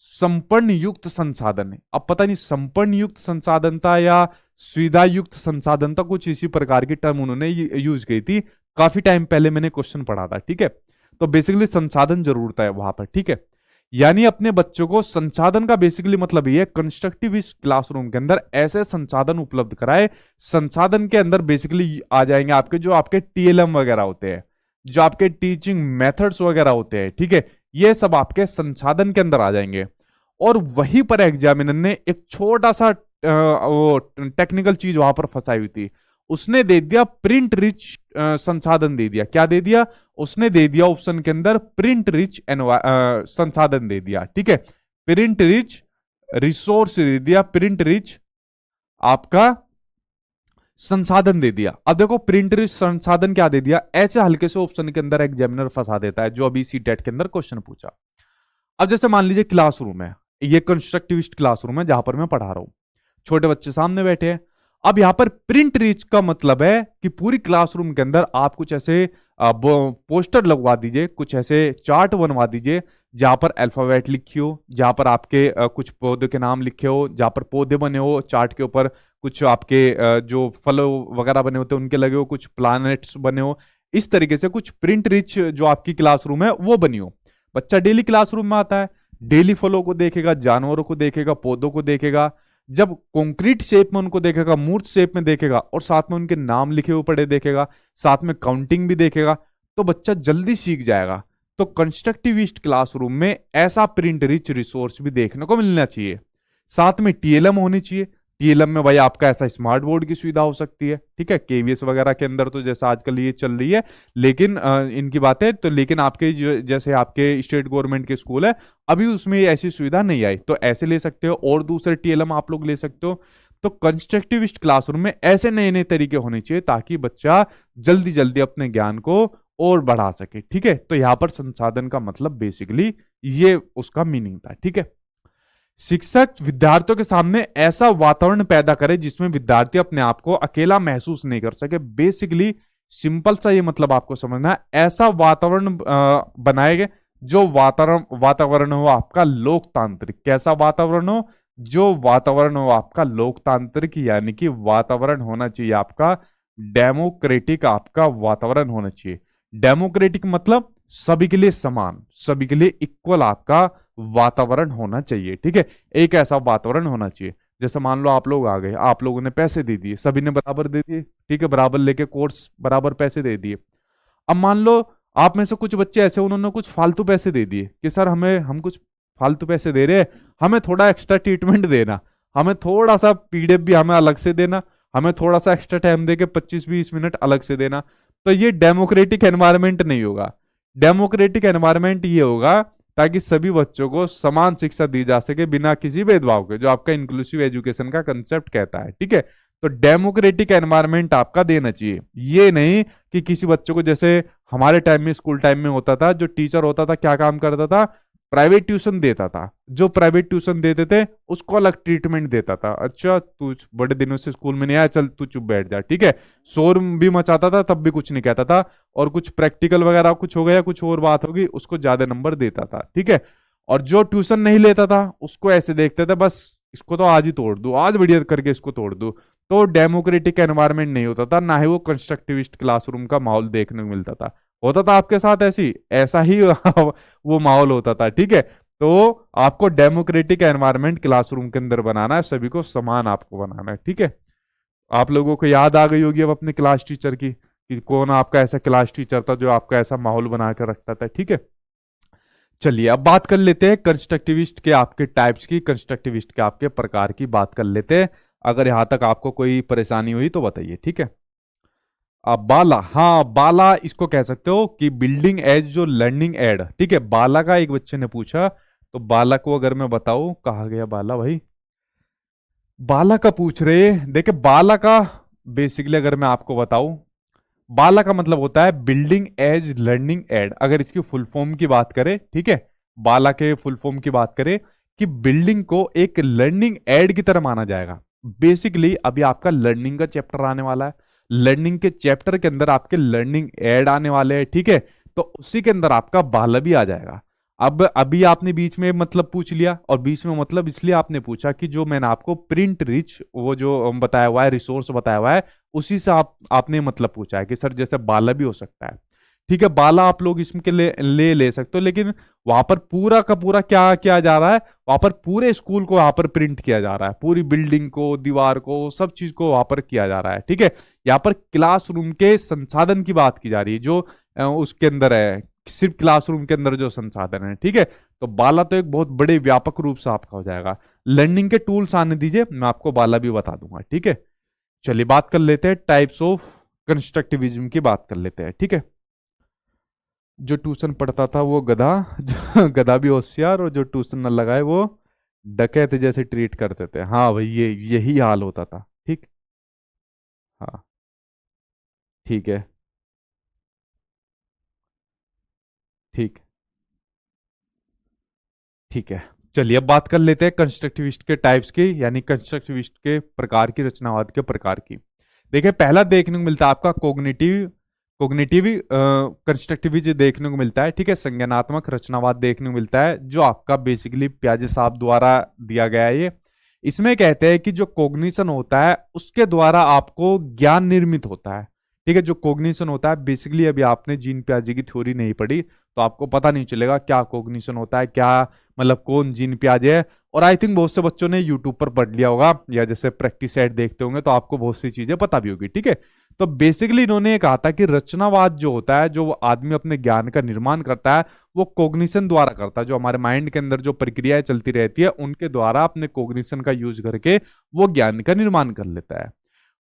संपन्न युक्त संसाधन है। अब पता नहीं संपन्न युक्त संसाधन था या सुविधा युक्त संसाधन था, कुछ इसी प्रकार की टर्म उन्होंने यूज की थी। काफी टाइम पहले मैंने क्वेश्चन पढ़ा था, ठीक है। तो बेसिकली संसाधन जरूरत है वहां पर, ठीक है। यानी अपने बच्चों को संसाधन का बेसिकली मतलब ये कंस्ट्रक्टिव इस क्लासरूम के अंदर ऐसे संसाधन उपलब्ध कराए। संसाधन के अंदर बेसिकली आ जाएंगे आपके जो आपके टीएलएम वगैरह होते हैं, जो आपके टीचिंग मेथड्स वगैरह होते हैं, ठीक है, ये सब आपके संसाधन के अंदर आ जाएंगे। और वहीं पर एग्जामिनर ने एक छोटा सा वो टेक्निकल चीज वहां पर फंसाई हुई थी। उसने दे दिया प्रिंट रिच संसाधन दे दिया। क्या दे दिया? उसने दे दिया ऑप्शन के अंदर प्रिंट रिच संसाधन दे दिया, ठीक है। प्रिंट रिच रिसोर्स दे दिया, प्रिंट रिच आपका संसाधन दे दिया। अब देखो प्रिंट रिच संसाधन क्या दे दिया, ऐसे हल्के से ऑप्शन के अंदर एग्जामिनर फंसा देता है, जो अभी सीटेट के अंदर क्वेश्चन पूछा। अब जैसे मान लीजिए क्लासरूम है, ये कंस्ट्रक्टिविस्ट क्लासरूम है जहां पर मैं पढ़ा रहा हूं, छोटे बच्चे सामने बैठे हैं। अब यहां पर प्रिंट रीच का मतलब है कि पूरी क्लासरूम के अंदर आप कुछ ऐसे पोस्टर लगवा दीजिए, कुछ ऐसे चार्ट बनवा दीजिए जहां पर अल्फाबेट लिखी हो, जहां पर आपके कुछ पौधों के नाम लिखे हो, जहां पर पौधे बने हो, चार्ट के ऊपर कुछ आपके जो फल वगैरह बने होते हैं उनके लगे हो, कुछ प्लैनेट्स बने हो। इस तरीके से कुछ प्रिंट रिच जो आपकी क्लासरूम है वो बनी हो। बच्चा डेली क्लासरूम में आता है, डेली फलों को देखेगा, जानवरों को देखेगा, पौधों को देखेगा। जब कॉन्क्रीट शेप में उनको देखेगा, मूर्त शेप में देखेगा, और साथ में उनके नाम लिखे हुए पड़े देखेगा, साथ में काउंटिंग भी देखेगा, तो बच्चा जल्दी सीख जाएगा। तो कंस्ट्रक्टिविस्ट क्लासरूम में ऐसा प्रिंट रिच रिसोर्स भी देखने को मिलना चाहिए। साथ में टीएलएम होनी चाहिए। टीएलएम में भाई आपका ऐसा स्मार्ट बोर्ड की सुविधा हो सकती है, ठीक है। केवीएस वगैरह के अंदर तो जैसा आजकल ये चल रही है, लेकिन इनकी बातें तो, लेकिन आपके जैसे आपके स्टेट गवर्नमेंट के स्कूल है अभी उसमें ऐसी सुविधा नहीं आई, तो ऐसे ले सकते हो, और दूसरे टीएलएम आप लोग ले सकते हो। तो कंस्ट्रक्टिविस्ट क्लासरूम में ऐसे नए नए तरीके होने चाहिए ताकि बच्चा जल्दी जल्दी अपने ज्ञान को और बढ़ा सके, ठीक है। तो यहां पर संसाधन का मतलब बेसिकली ये उसका मीनिंग था, ठीक है। शिक्षक विद्यार्थियों के सामने ऐसा वातावरण पैदा करे जिसमें विद्यार्थी अपने आप को अकेला महसूस नहीं कर सके। बेसिकली सिंपल सा ये मतलब आपको समझना है, ऐसा वातावरण बनाएगा जो वातावरण हो आपका लोकतांत्रिक। कैसा वातावरण हो? जो वातावरण हो आपका लोकतांत्रिक, यानी कि वातावरण होना चाहिए आपका डेमोक्रेटिक, आपका वातावरण होना चाहिए। डेमोक्रेटिक मतलब सभी के लिए समान, सभी के लिए इक्वल आपका वातावरण होना चाहिए, ठीक है। एक ऐसा वातावरण होना चाहिए, जैसे मान लो आप लोग आ गए, आप लोगों ने पैसे दे दिए, सभी ने बराबर दे दिए, ठीक है, बराबर लेके कोर्स बराबर पैसे दे दिए। अब मान लो आप में से कुछ बच्चे ऐसे उन्होंने कुछ फालतू पैसे दे दिए कि सर हम कुछ फालतू पैसे दे रहे हैं, हमें थोड़ा एक्स्ट्रा ट्रीटमेंट देना, हमें थोड़ा सा पीडीएफ भी हमें अलग से देना, हमें थोड़ा सा एक्स्ट्रा टाइम दे के 25-20 मिनट अलग से देना। तो ये डेमोक्रेटिक एनवायरनमेंट नहीं होगा। डेमोक्रेटिक एनवायरनमेंट ये होगा ताकि सभी बच्चों को समान शिक्षा दी जा सके बिना किसी भेदभाव के, जो आपका इंक्लूसिव एजुकेशन का कंसेप्ट कहता है, ठीक है। तो डेमोक्रेटिक एनवायरनमेंट आपका देना चाहिए। ये नहीं कि किसी बच्चों को, जैसे हमारे टाइम में स्कूल टाइम में होता था, जो टीचर होता था क्या काम करता था, प्राइवेट ट्यूशन देता था। जो प्राइवेट ट्यूशन देते थे उसको अलग ट्रीटमेंट देता था। अच्छा तू बड़े दिनों से स्कूल में नहीं आया, चल तू चुप बैठ जा, ठीक है। शोर भी मचाता था तब भी कुछ नहीं कहता था, और कुछ प्रैक्टिकल वगैरह कुछ हो गया, कुछ और बात होगी, उसको ज्यादा नंबर देता था, ठीक है। और जो ट्यूशन नहीं लेता था उसको ऐसे देखते थे, बस इसको तो आज ही तोड़ दू, आज बढ़िया करके इसको तोड़ दू। तो डेमोक्रेटिक एनवायरनमेंट नहीं होता था, ना ही वो कंस्ट्रक्टिविस्ट क्लासरूम का माहौल देखने को मिलता था। होता था आपके साथ ऐसा ही वो माहौल होता था, ठीक है। तो आपको डेमोक्रेटिक एनवायरनमेंट क्लासरूम के अंदर बनाना है, सभी को समान आपको बनाना है, ठीक है। आप लोगों को याद आ गई होगी अब अपने क्लास टीचर की, कि कौन आपका ऐसा क्लास टीचर था जो आपका ऐसा माहौल बना कर रखता था, ठीक है। चलिए अब बात कर लेते हैं कंस्ट्रक्टिविस्ट के आपके टाइप्स की, कंस्ट्रक्टिविस्ट के आपके प्रकार की बात कर लेते हैं। अगर यहां तक आपको कोई परेशानी हुई तो बताइए, ठीक है। अब बाला, हाँ बाला इसको कह सकते हो कि बिल्डिंग एज जो लर्निंग एड, ठीक है। बाला का एक बच्चे ने पूछा, तो बाला को अगर मैं बताऊं, कहा गया बाला भाई, बाला का पूछ रहे, देखे बाला का बेसिकली अगर मैं आपको बताऊं, बाला का मतलब होता है बिल्डिंग एज लर्निंग एड। अगर इसकी फुल फॉर्म की बात करें, ठीक है, बाला के फुल फॉर्म की बात करें कि बिल्डिंग को एक लर्निंग एड की तरह माना जाएगा। बेसिकली अभी आपका लर्निंग का चैप्टर आने वाला है, लर्निंग के चैप्टर के अंदर आपके लर्निंग एड आने वाले हैं, ठीक है। तो उसी के अंदर आपका बाला भी आ जाएगा। अब अभी आपने बीच में मतलब पूछ लिया, और बीच में मतलब इसलिए आपने पूछा कि जो मैंने आपको प्रिंट रिच वो जो बताया हुआ है, रिसोर्स बताया हुआ है, उसी से आपने मतलब पूछा है कि सर जैसे बाला भी हो सकता है। ठीक है, बाला आप लोग इसमें के ले सकते हो, लेकिन वहां पर पूरा का पूरा क्या किया जा रहा है, वहां पर पूरे स्कूल को वहां पर प्रिंट किया जा रहा है, पूरी बिल्डिंग को, दीवार को, सब चीज को वहां पर किया जा रहा है। ठीक है, यहाँ पर क्लासरूम के संसाधन की बात की जा रही है, जो उसके अंदर है, सिर्फ क्लासरूम के अंदर जो संसाधन है। ठीक है, तो बाला तो एक बहुत बड़े व्यापक रूप से आपका हो जाएगा। लर्निंग के टूल्स आने दीजिए, मैं आपको बाला भी बता दूंगा। ठीक है, चलिए बात कर लेते हैं टाइप्स ऑफ कंस्ट्रक्टिविज्म की बात कर लेते हैं। ठीक है, जो ट्यूशन पढ़ता था वो गधा, जो गधा भी होशियार, और जो ट्यूशन न लगाए वो डकैत जैसे ट्रीट करते थे। हाँ भाई, यही हाल होता था। ठीक, हाँ, ठीक है, ठीक, ठीक है। चलिए अब बात कर लेते हैं कंस्ट्रक्टिविस्ट के टाइप्स की, यानी कंस्ट्रक्टिविस्ट के प्रकार की, रचनावाद के प्रकार की। देखिए पहला देखने को मिलता है आपका कोग्निटिव कोग्निटिव कंस्ट्रक्टिविज्म देखने को मिलता है। ठीक है, संज्ञानात्मक रचनावाद देखने को मिलता है, जो आपका बेसिकली पियाजे साहब द्वारा दिया गया है। ये इसमें कहते हैं कि जो कोग्निशन होता है उसके द्वारा आपको ज्ञान निर्मित होता है। ठीक है, जो कोग्निशन होता है बेसिकली, अभी आपने जीन पियाजे की थ्योरी नहीं पढ़ी तो आपको पता नहीं चलेगा क्या कोग्निशन होता है, क्या मतलब कौन जीन पियाजे है। और आई थिंक बहुत से बच्चों ने यूट्यूब पर पढ़ लिया होगा, या जैसे प्रैक्टिस सेट देखते होंगे तो आपको बहुत सी चीजें पता भी होगी। ठीक है, तो बेसिकली इन्होंने कहा था कि रचनावाद जो होता है, जो आदमी अपने ज्ञान का निर्माण करता है, वो कोग्निशन द्वारा करता है। जो हमारे माइंड के अंदर जो प्रक्रियाएं चलती रहती है उनके द्वारा अपने कोग्निशन का यूज करके वो ज्ञान का निर्माण कर लेता है।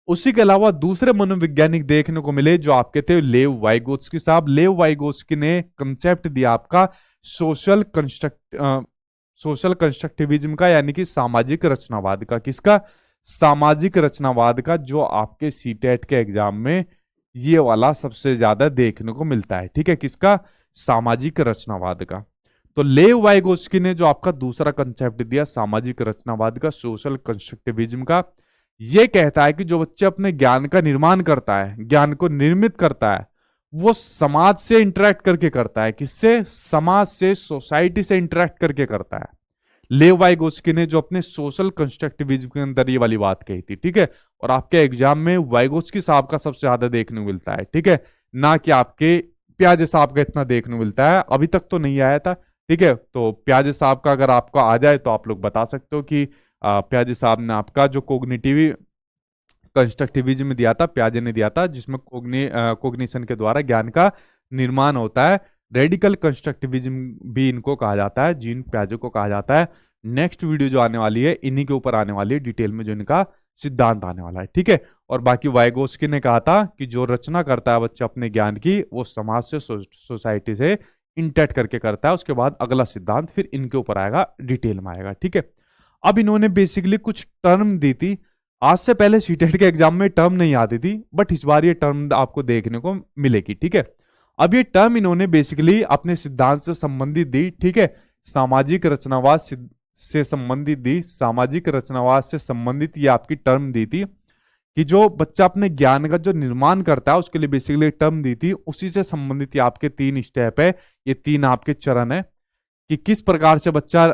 उसी के अलावा दूसरे मनोवैज्ञानिक देखने को मिले, जो आपके थे लेव वाइगोत्स्की साहब। लेव वाइगोत्स्की ने कंसेप्ट दिया आपका सोशल कंस्ट्रक्टिविज्म का, यानी कि सामाजिक रचनावाद का। किसका? सामाजिक रचनावाद का, जो आपके सीटेट के एग्जाम में ये वाला सबसे ज्यादा देखने को मिलता है। ठीक है, किसका? सामाजिक रचनावाद का। तो लेव वाइगोत्स्की ने जो आपका दूसरा कंसेप्ट दिया सामाजिक रचनावाद का, सोशल कंस्ट्रक्टिविज्म का, ये कहता है कि जो बच्चे अपने ज्ञान का निर्माण करता है, ज्ञान को निर्मित करता है, वो समाज से इंटरेक्ट करके करता है। किससे? समाज से, सोसाइटी से इंटरेक्ट करके करता है। लेव वाइगोत्स्की ने जो अपने सोशल कंस्ट्रक्टिविज्म के अंदर ये वाली बात कही थी। ठीक है, और आपके एग्जाम में वाइगोत्स्की साहब का सबसे ज्यादा देखने को मिलता है। ठीक है, ना कि आपके प्याजे साहब का इतना देखने को मिलता है, अभी तक तो नहीं आया था। ठीक है, तो प्याजे साहब का अगर आपको आ जाए तो आप लोग बता सकते हो कि प्याजे साहब ने आपका जो कोग्निटिव कंस्ट्रक्टिविज्म दिया था, प्याजे ने दिया था, जिसमें कोग्निशन के द्वारा ज्ञान का निर्माण होता है। रेडिकल कंस्ट्रक्टिविज्म भी इनको कहा जाता है, जीन प्याजे को कहा जाता है। नेक्स्ट वीडियो जो आने वाली है इन्हीं के ऊपर आने वाली है, डिटेल में जो इनका सिद्धांत आने वाला है। ठीक है, और बाकी वाइगोत्स्की ने कहा था कि जो रचना करता है बच्चा अपने ज्ञान की, वो समाज से, सोसाइटी से इंटरेक्ट करके करता है। उसके बाद अगला सिद्धांत फिर इनके ऊपर आएगा, डिटेल में आएगा। ठीक है, अब इन्होंने बेसिकली कुछ टर्म दी थी। आज से पहले सीटेट के एग्जाम में टर्म नहीं आती थी, बट इस बार ये टर्म आपको देखने को मिलेगी। ठीक है, अब ये टर्म इन्होंने बेसिकली अपने सिद्धांत से संबंधित दी। ठीक है, सामाजिक रचनावाद से संबंधित दी, सामाजिक रचनावाद से संबंधित ये आपकी टर्म दी थी कि जो बच्चा अपने ज्ञान का जो निर्माण करता है उसके लिए बेसिकली टर्म दी थी। उसी से संबंधित ये आपके 3 स्टेप है, ये 3 आपके चरण है कि किस प्रकार से बच्चा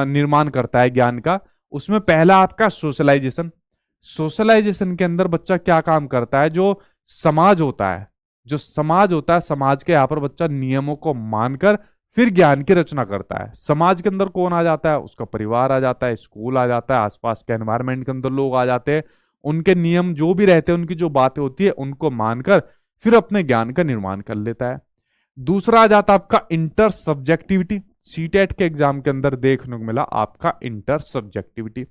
निर्माण करता है ज्ञान का। उसमें पहला आपका सोशलाइजेशन। सोशलाइजेशन के अंदर बच्चा क्या काम करता है? जो समाज होता है, जो समाज होता है, समाज के यहाँ पर बच्चा नियमों को मानकर फिर ज्ञान की रचना करता है। समाज के अंदर कौन आ जाता है? उसका परिवार आ जाता है, स्कूल आ जाता है, आसपास के एनवायरनमेंट के अंदर लोग आ जाते हैं। उनके नियम जो भी रहते हैं, उनकी जो बातें होती है उनको मानकर फिर अपने ज्ञान का निर्माण कर लेता है। दूसरा आ जाता है आपका इंटर सब्जेक्टिविटी। सीटेट के एग्जाम के अंदर देखने को मिला आपका इंटर सब्जेक्टिविटी।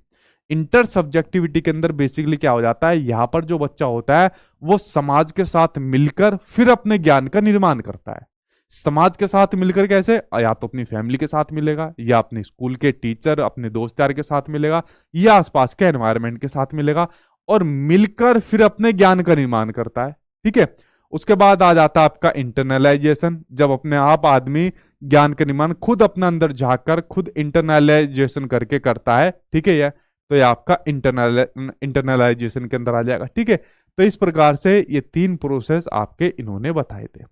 इंटर सब्जेक्टिविटी के अंदर बेसिकली क्या हो जाता है? यहां पर जो बच्चा होता है वो समाज के साथ मिलकर फिर अपने ज्ञान का निर्माण करता है। समाज के साथ मिलकर कैसे? या तो अपनी फैमिली के साथ मिलेगा, या अपने स्कूल के टीचर, अपने दोस्त यार के साथ मिलेगा, या आसपास के एनवायरनमेंट के साथ मिलेगा, और मिलकर फिर अपने ज्ञान का निर्माण करता है। ठीक है, उसके बाद आ जाता है आपका इंटरनलाइजेशन, जब अपने आप आदमी ज्ञान का निर्माण खुद अपने अंदर झांक कर खुद इंटरनलाइजेशन करके करता है। ठीक है, तो ये आपका इंटरनलाइजेशन के अंदर आ जाएगा। ठीक है, तो इस प्रकार से ये 3 प्रोसेस आपके इन्होंने बताए थे।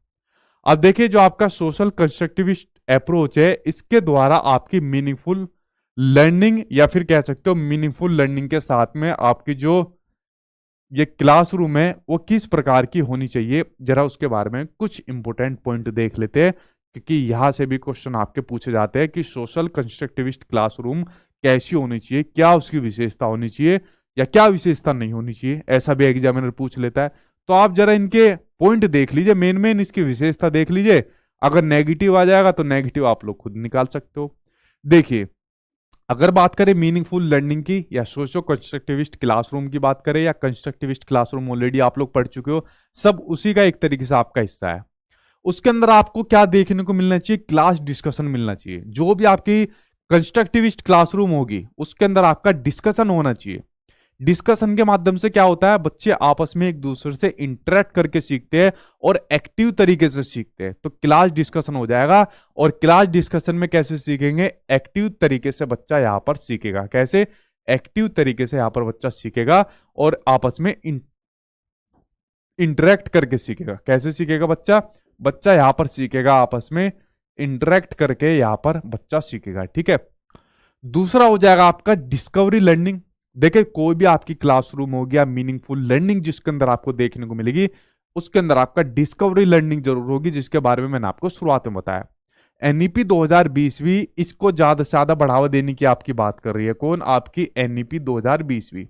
अब देखिए जो आपका सोशल कंस्ट्रक्टिविस्ट अप्रोच है, इसके द्वारा आपकी मीनिंगफुल लर्निंग या फिर कह सकते हो मीनिंगफुल लर्निंग के साथ में आपकी जो ये क्लासरूम है वो किस प्रकार की होनी चाहिए, जरा उसके बारे में कुछ इंपॉर्टेंट पॉइंट देख लेते हैं, क्योंकि यहां से भी क्वेश्चन आपके पूछे जाते हैं कि सोशल कंस्ट्रक्टिविस्ट क्लासरूम कैसी होनी चाहिए, क्या उसकी विशेषता होनी चाहिए या क्या विशेषता नहीं होनी चाहिए, ऐसा भी एग्जामिनर पूछ लेता है। तो आप जरा इनके पॉइंट देख लीजिए, मेन मेन इसकी विशेषता देख लीजिए। अगर नेगेटिव आ जाएगा तो नेगेटिव आप लोग खुद निकाल सकते हो। देखिए, अगर बात करें मीनिंगफुल लर्निंग की या सोशो कंस्ट्रक्टिविस्ट क्लासरूम की बात करें या कंस्ट्रक्टिविस्ट क्लासरूम ऑलरेडी आप लोग पढ़ चुके हो, सब उसी का एक तरीके से आपका हिस्सा है। उसके अंदर आपको क्या देखने को मिलना चाहिए, क्लास डिस्कशन मिलना चाहिए। जो भी आपकी कंस्ट्रक्टिविस्ट क्लासरूम होगी उसके अंदर आपका डिस्कशन होना चाहिए। डिस्कशन के माध्यम से क्या होता है, बच्चे आपस में एक दूसरे से इंटरेक्ट करके सीखते हैं और एक्टिव तरीके से सीखते हैं। तो क्लास डिस्कशन हो जाएगा। और क्लास डिस्कशन में कैसे सीखेंगे, एक्टिव तरीके से बच्चा यहां पर सीखेगा। कैसे एक्टिव तरीके से यहां पर बच्चा सीखेगा और आपस में इंटरेक्ट करके सीखेगा। कैसे सीखेगा बच्चा, बच्चा यहां पर सीखेगा आपस में इंटरेक्ट करके, यहां पर बच्चा सीखेगा। ठीक है। दूसरा हो जाएगा आपका डिस्कवरी लर्निंग। देखिए, कोई भी आपकी क्लासरूम हो गया, मीनिंगफुल लर्निंग जिसके अंदर आपको देखने को मिलेगी, उसके अंदर आपका डिस्कवरी लर्निंग जरूर होगी, जिसके बारे में मैंने आपको शुरुआत में बताया। एनईपी 2020वीं इसको ज्यादा से ज्यादा बढ़ावा देने की आपकी बात कर रही है। कौन, आपकी एनईपी 2020वीं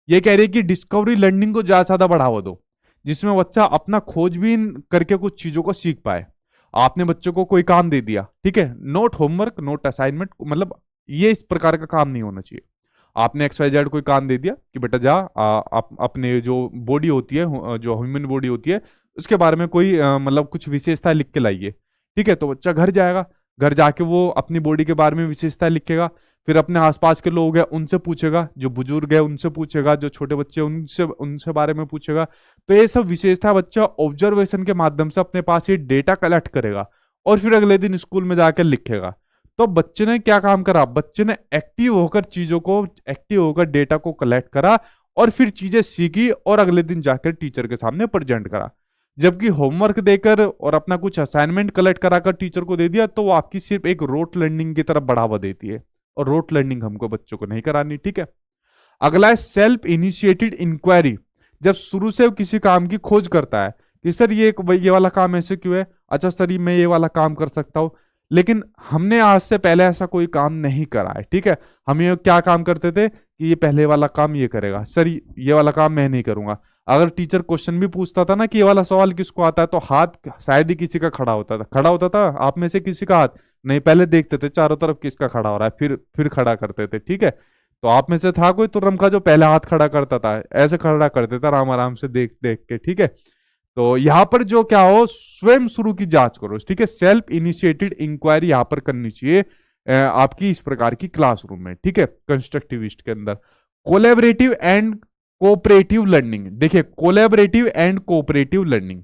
ये कह रही है कि डिस्कवरी लर्निंग को ज्यादा से ज्यादा बढ़ावा दो, जिसमें बच्चा अपना खोजबीन करके कुछ चीजों को सीख पाए। आपने बच्चों को कोई काम दे दिया, ठीक है, नोट होमवर्क, नोट असाइनमेंट, मतलब ये इस प्रकार का काम नहीं होना चाहिए। आपने XYZ कोई काम दे दिया कि बेटा जा अपने जो बॉडी होती है, जो ह्यूमन बॉडी होती है, उसके बारे में कोई मतलब कुछ विशेषता लिख के लाइए। ठीक है, तो बच्चा घर जाएगा, घर जाके वो अपनी बॉडी के बारे में विशेषता लिखेगा। फिर अपने आसपास के लोग हैं उनसे पूछेगा, जो बुजुर्ग है उनसे पूछेगा, जो छोटे बच्चे उनसे उनसे बारे में पूछेगा। तो ये सब विशेषता बच्चा ऑब्जर्वेशन के माध्यम से अपने पास ये डेटा कलेक्ट करेगा और फिर अगले दिन स्कूल में जाकर लिखेगा। तो बच्चे ने क्या काम करा, बच्चे ने एक्टिव होकर चीजों को, एक्टिव होकर डेटा को कलेक्ट करा और फिर चीजें सीखी और अगले दिन जाकर टीचर के सामने प्रेजेंट करा। जबकि होमवर्क देकर और अपना कुछ असाइनमेंट कलेक्ट कराकर टीचर को दे दिया तो वो आपकी सिर्फ एक रोट लर्निंग की तरफ बढ़ावा देती है, और रोट लर्निंग हमको बच्चों को नहीं करानी। ठीक है। अगला है सेल्फ इनिशिएटेड इंक्वायरी। जब शुरू से किसी काम की खोज करता है कि सर ये वाला काम ऐसे क्यों है, अच्छा सर मैं ये वाला काम कर सकता हूं, लेकिन हमने आज से पहले ऐसा कोई काम नहीं करा है। ठीक है, हम ये क्या काम करते थे कि ये पहले वाला काम ये करेगा, सर ये वाला काम मैं नहीं करूंगा। अगर टीचर क्वेश्चन भी पूछता था ना कि ये वाला सवाल किसको आता है, तो हाथ शायद ही किसी का खड़ा होता था आप में से किसी का हाथ नहीं, पहले देखते थे चारों तरफ किसका खड़ा हो रहा है, फिर खड़ा करते थे। ठीक है, तो आप में से था कोई तुर्रम का जो पहले हाथ खड़ा करता था, ऐसे खड़ा करते थे आराम आराम से देख देख के। ठीक है, तो यहां पर जो क्या हो, स्वयं शुरू की जांच करो। ठीक है, सेल्फ इनिशिएटेड इंक्वायरी यहां पर करनी चाहिए आपकी इस प्रकार की क्लासरूम में। ठीक है, कंस्ट्रक्टिविस्ट के अंदर कोलैबोरेटिव एंड कोऑपरेटिव लर्निंग। देखिए, कोलैबोरेटिव एंड कोऑपरेटिव लर्निंग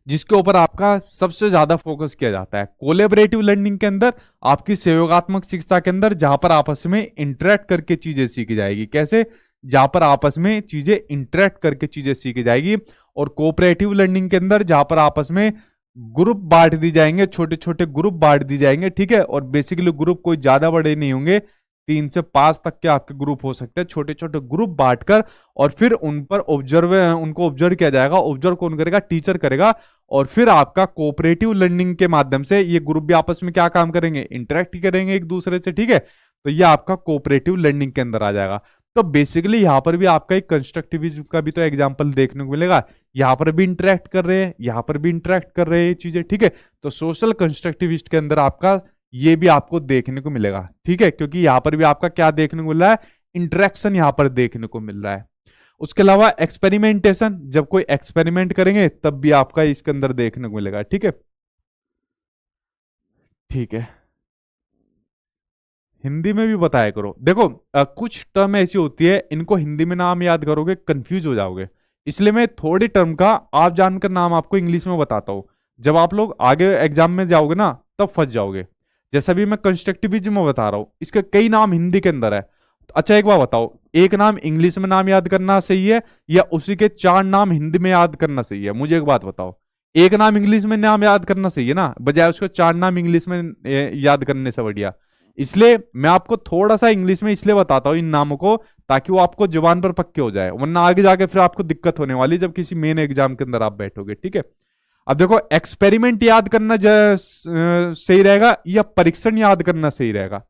जिसके ऊपर आपका सबसे ज्यादा फोकस किया जाता है। कोलैबोरेटिव लर्निंग के अंदर आपकी सहयोगात्मक शिक्षा के अंदर जहां पर आपस में इंटरेक्ट करके चीजें सीखी जाएगी। कैसे, जहां पर आपस में चीजें इंटरेक्ट करके चीजें सीखी जाएगी। और कोऑपरेटिव लर्निंग के अंदर जहां पर आपस में ग्रुप बांट दी जाएंगे, छोटे छोटे ग्रुप बांट दी जाएंगे। ठीक है, और बेसिकली ग्रुप कोई ज्यादा बड़े नहीं होंगे, 3 से 5 तक के आपके ग्रुप हो सकते हैं, छोटे छोटे ग्रुप बांटकर, और फिर उन पर उनको ऑब्जर्व किया जाएगा। ऑब्जर्व कौन करेगा, टीचर करेगा। और फिर आपका कोऑपरेटिव लर्निंग के माध्यम से ये ग्रुप भी आपस में क्या काम करेंगे, इंटरेक्ट करेंगे एक दूसरे से। ठीक है, तो ये आपका कोऑपरेटिव लर्निंग के अंदर आ जाएगा। तो बेसिकली यहां पर भी आपका एक कंस्ट्रक्टिविज्म का भी तो एग्जांपल देखने को मिलेगा। यहां पर भी इंटरेक्ट कर रहे हैं, यहां पर भी इंटरेक्ट कर रहे हैं चीजें। ठीक है, तो सोशल कंस्ट्रक्टिविस्ट के अंदर आपका ये भी आपको देखने को मिलेगा। ठीक है, क्योंकि यहां पर भी आपका क्या देखने को मिल रहा है, इंटरेक्शन यहां पर देखने को मिल रहा है। उसके अलावा एक्सपेरिमेंटेशन, जब कोई एक्सपेरिमेंट करेंगे तब भी आपका इसके अंदर देखने को मिलेगा। ठीक है, ठीक है, हिंदी में भी बताया करो। देखो कुछ टर्म ऐसी होती है, इनको हिंदी में नाम याद करोगे कंफ्यूज हो जाओगे, इसलिए मैं थोड़ी टर्म का आप जानकर नाम आपको इंग्लिश में बताता हूं। जब आप लोग आगे एग्जाम में जाओगे ना तब फंस जाओगे। जैसा भी मैं कंस्ट्रक्टिविज्म में बता रहा हूं, इसके कई नाम हिंदी के अंदर है। अच्छा एक बात बताओ, एक नाम इंग्लिश में नाम याद करना सही है या उसी के 4 नाम हिंदी में याद करना सही है? मुझे एक बात बताओ, एक नाम इंग्लिश में नाम याद करना सही है ना, बजाय उसको 4 नाम इंग्लिश में याद करने से बढ़िया। इसलिए मैं आपको थोड़ा सा इंग्लिश में इसलिए बताता हूँ इन नामों को, ताकि वो आपको जुबान पर पक्के हो जाए, वरना आगे जाके फिर आपको दिक्कत होने वाली जब किसी मेन एग्जाम के अंदर आप बैठोगे। ठीक है, अब देखो, एक्सपेरिमेंट याद करना सही रहेगा या परीक्षण याद करना सही रहेगा?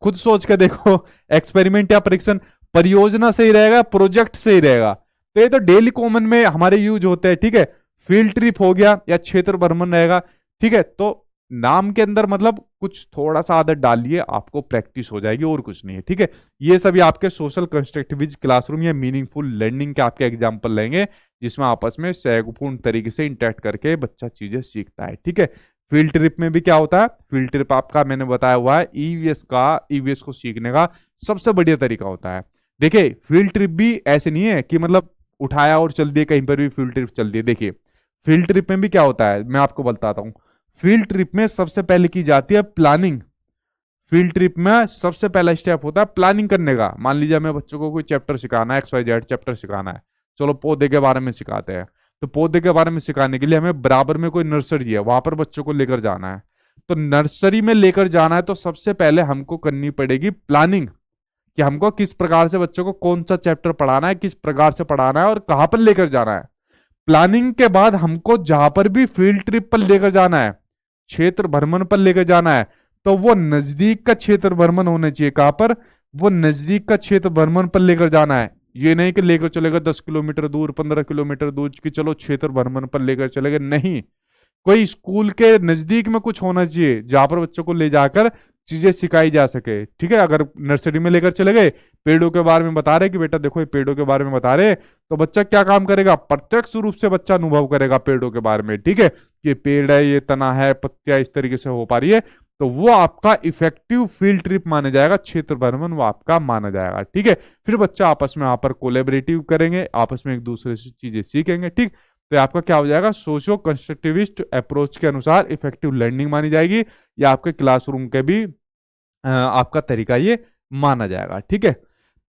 खुद सोच के देखो, एक्सपेरिमेंट या परीक्षण, परियोजना सही रहेगा, प्रोजेक्ट सही रहेगा? तो ये तो डेली कॉमन में हमारे यूज होते हैं। ठीक है, फील्ड ट्रिप हो गया या क्षेत्र भ्रमण रहेगा। ठीक है, तो नाम के अंदर मतलब कुछ थोड़ा सा आदत डालिए, आपको प्रैक्टिस हो जाएगी, और कुछ नहीं है। ठीक है, ये सभी आपके सोशल कंस्ट्रक्टिविज क्लासरूम या मीनिंगफुल लर्निंग के आपके एग्जाम्पल लेंगे, जिसमें आपस में सहयोगपूर्ण तरीके से इंटरेक्ट करके बच्चा चीजें सीखता है। ठीक है, फील्ड ट्रिप में भी क्या होता है, फील्ड ट्रिप आपका मैंने बताया हुआ है ईवीएस को सीखने का सबसे बढ़िया तरीका होता है। देखिए, फील्ड ट्रिप भी ऐसे नहीं है कि मतलब उठाया और चल दिए, कहीं पर भी फील्ड ट्रिप चल दिए। देखिए, फील्ड ट्रिप में भी क्या होता है, मैं आपको बताता हूं। फील्ड ट्रिप में सबसे पहले की जाती है प्लानिंग। फील्ड ट्रिप में सबसे पहला स्टेप होता है प्लानिंग करने का। मान लीजिए हमें बच्चों को कोई चैप्टर सिखाना है, XYZ चैप्टर सिखाना है, चलो पौधे के बारे में सिखाते हैं। तो पौधे के बारे में सिखाने के लिए हमें बराबर में कोई नर्सरी है, वहां पर बच्चों को लेकर जाना है। तो नर्सरी में लेकर जाना है, तो सबसे पहले हमको करनी पड़ेगी प्लानिंग, कि हमको किस प्रकार से बच्चों को कौन सा चैप्टर पढ़ाना है, किस प्रकार से पढ़ाना है और कहां पर लेकर जाना है। प्लानिंग के बाद हमको जहां पर भी फील्ड ट्रिप पर लेकर जाना है, क्षेत्र भ्रमण पर लेकर जाना है, तो वो नजदीक का क्षेत्र भ्रमण होना चाहिए। कहां पर? वो नजदीक का क्षेत्र भ्रमण पर लेकर जाना है। ये नहीं कि लेकर चलेगा 10 किलोमीटर दूर, 15 किलोमीटर दूर, कि चलो क्षेत्र भ्रमण पर लेकर चलेगा, नहीं। कोई स्कूल के नजदीक में कुछ होना चाहिए जहां पर बच्चों को ले जाकर चीजें सिखाई जा सके। ठीक है, अगर नर्सरी में लेकर चले गए, पेड़ों के बारे में बता रहे कि बेटा देखो ये पेड़ों के बारे में बता रहे, तो बच्चा क्या काम करेगा, प्रत्यक्ष रूप से बच्चा अनुभव करेगा पेड़ों के बारे में। ठीक है, ये पेड़ है, ये तना है, पत्तियां इस तरीके से हो पा रही है, तो वो आपका इफेक्टिव फील्ड ट्रिप माना जाएगा, क्षेत्र भ्रमण वो आपका माना जाएगा। ठीक है, फिर बच्चा आपस में यहाँ पर कोलेबरेटिव करेंगे, आपस में एक दूसरे से चीजें सीखेंगे। ठीक, तो आपका क्या हो जाएगा, सोशियो कंस्ट्रक्टिविस्ट अप्रोच के अनुसार इफेक्टिव लर्निंग मानी जाएगी, या आपके क्लासरूम के भी आपका तरीका ये माना जाएगा। ठीक है,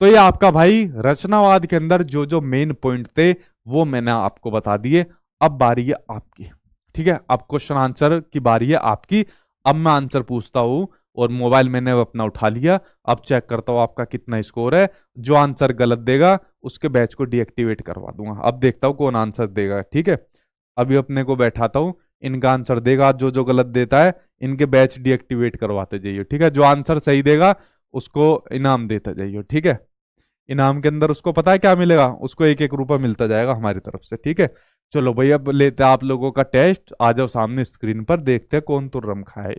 तो ये आपका भाई रचनावाद के अंदर जो जो मेन पॉइंट थे वो मैंने आपको बता दिए। अब बारी है आपकी। ठीक है, अब क्वेश्चन आंसर की बारी है आपकी। अब मैं आंसर पूछता हूं, और मोबाइल मैंने अपना उठा लिया, अब चेक करता हूं आपका कितना स्कोर है। जो आंसर गलत देगा उसके बैच को डीएक्टिवेट करवा दूंगा। अब देखता हूं कौन आंसर देगा। ठीक है, अभी अपने को बैठाता हूं, इनका आंसर देगा, जो जो गलत देता है इनके बैच डीएक्टिवेट करवाते जाइए। ठीक है, जो आंसर सही देगा उसको इनाम देते जाइए। ठीक है, इनाम के अंदर उसको पता है क्या मिलेगा, उसको 1-1 रुपया मिलता जाएगा हमारी तरफ से। ठीक है, चलो भाई अब लेते हैं आप लोगों का टेस्ट। आ जाओ सामने स्क्रीन पर, देखते हैं कौन तुर्रम खाए।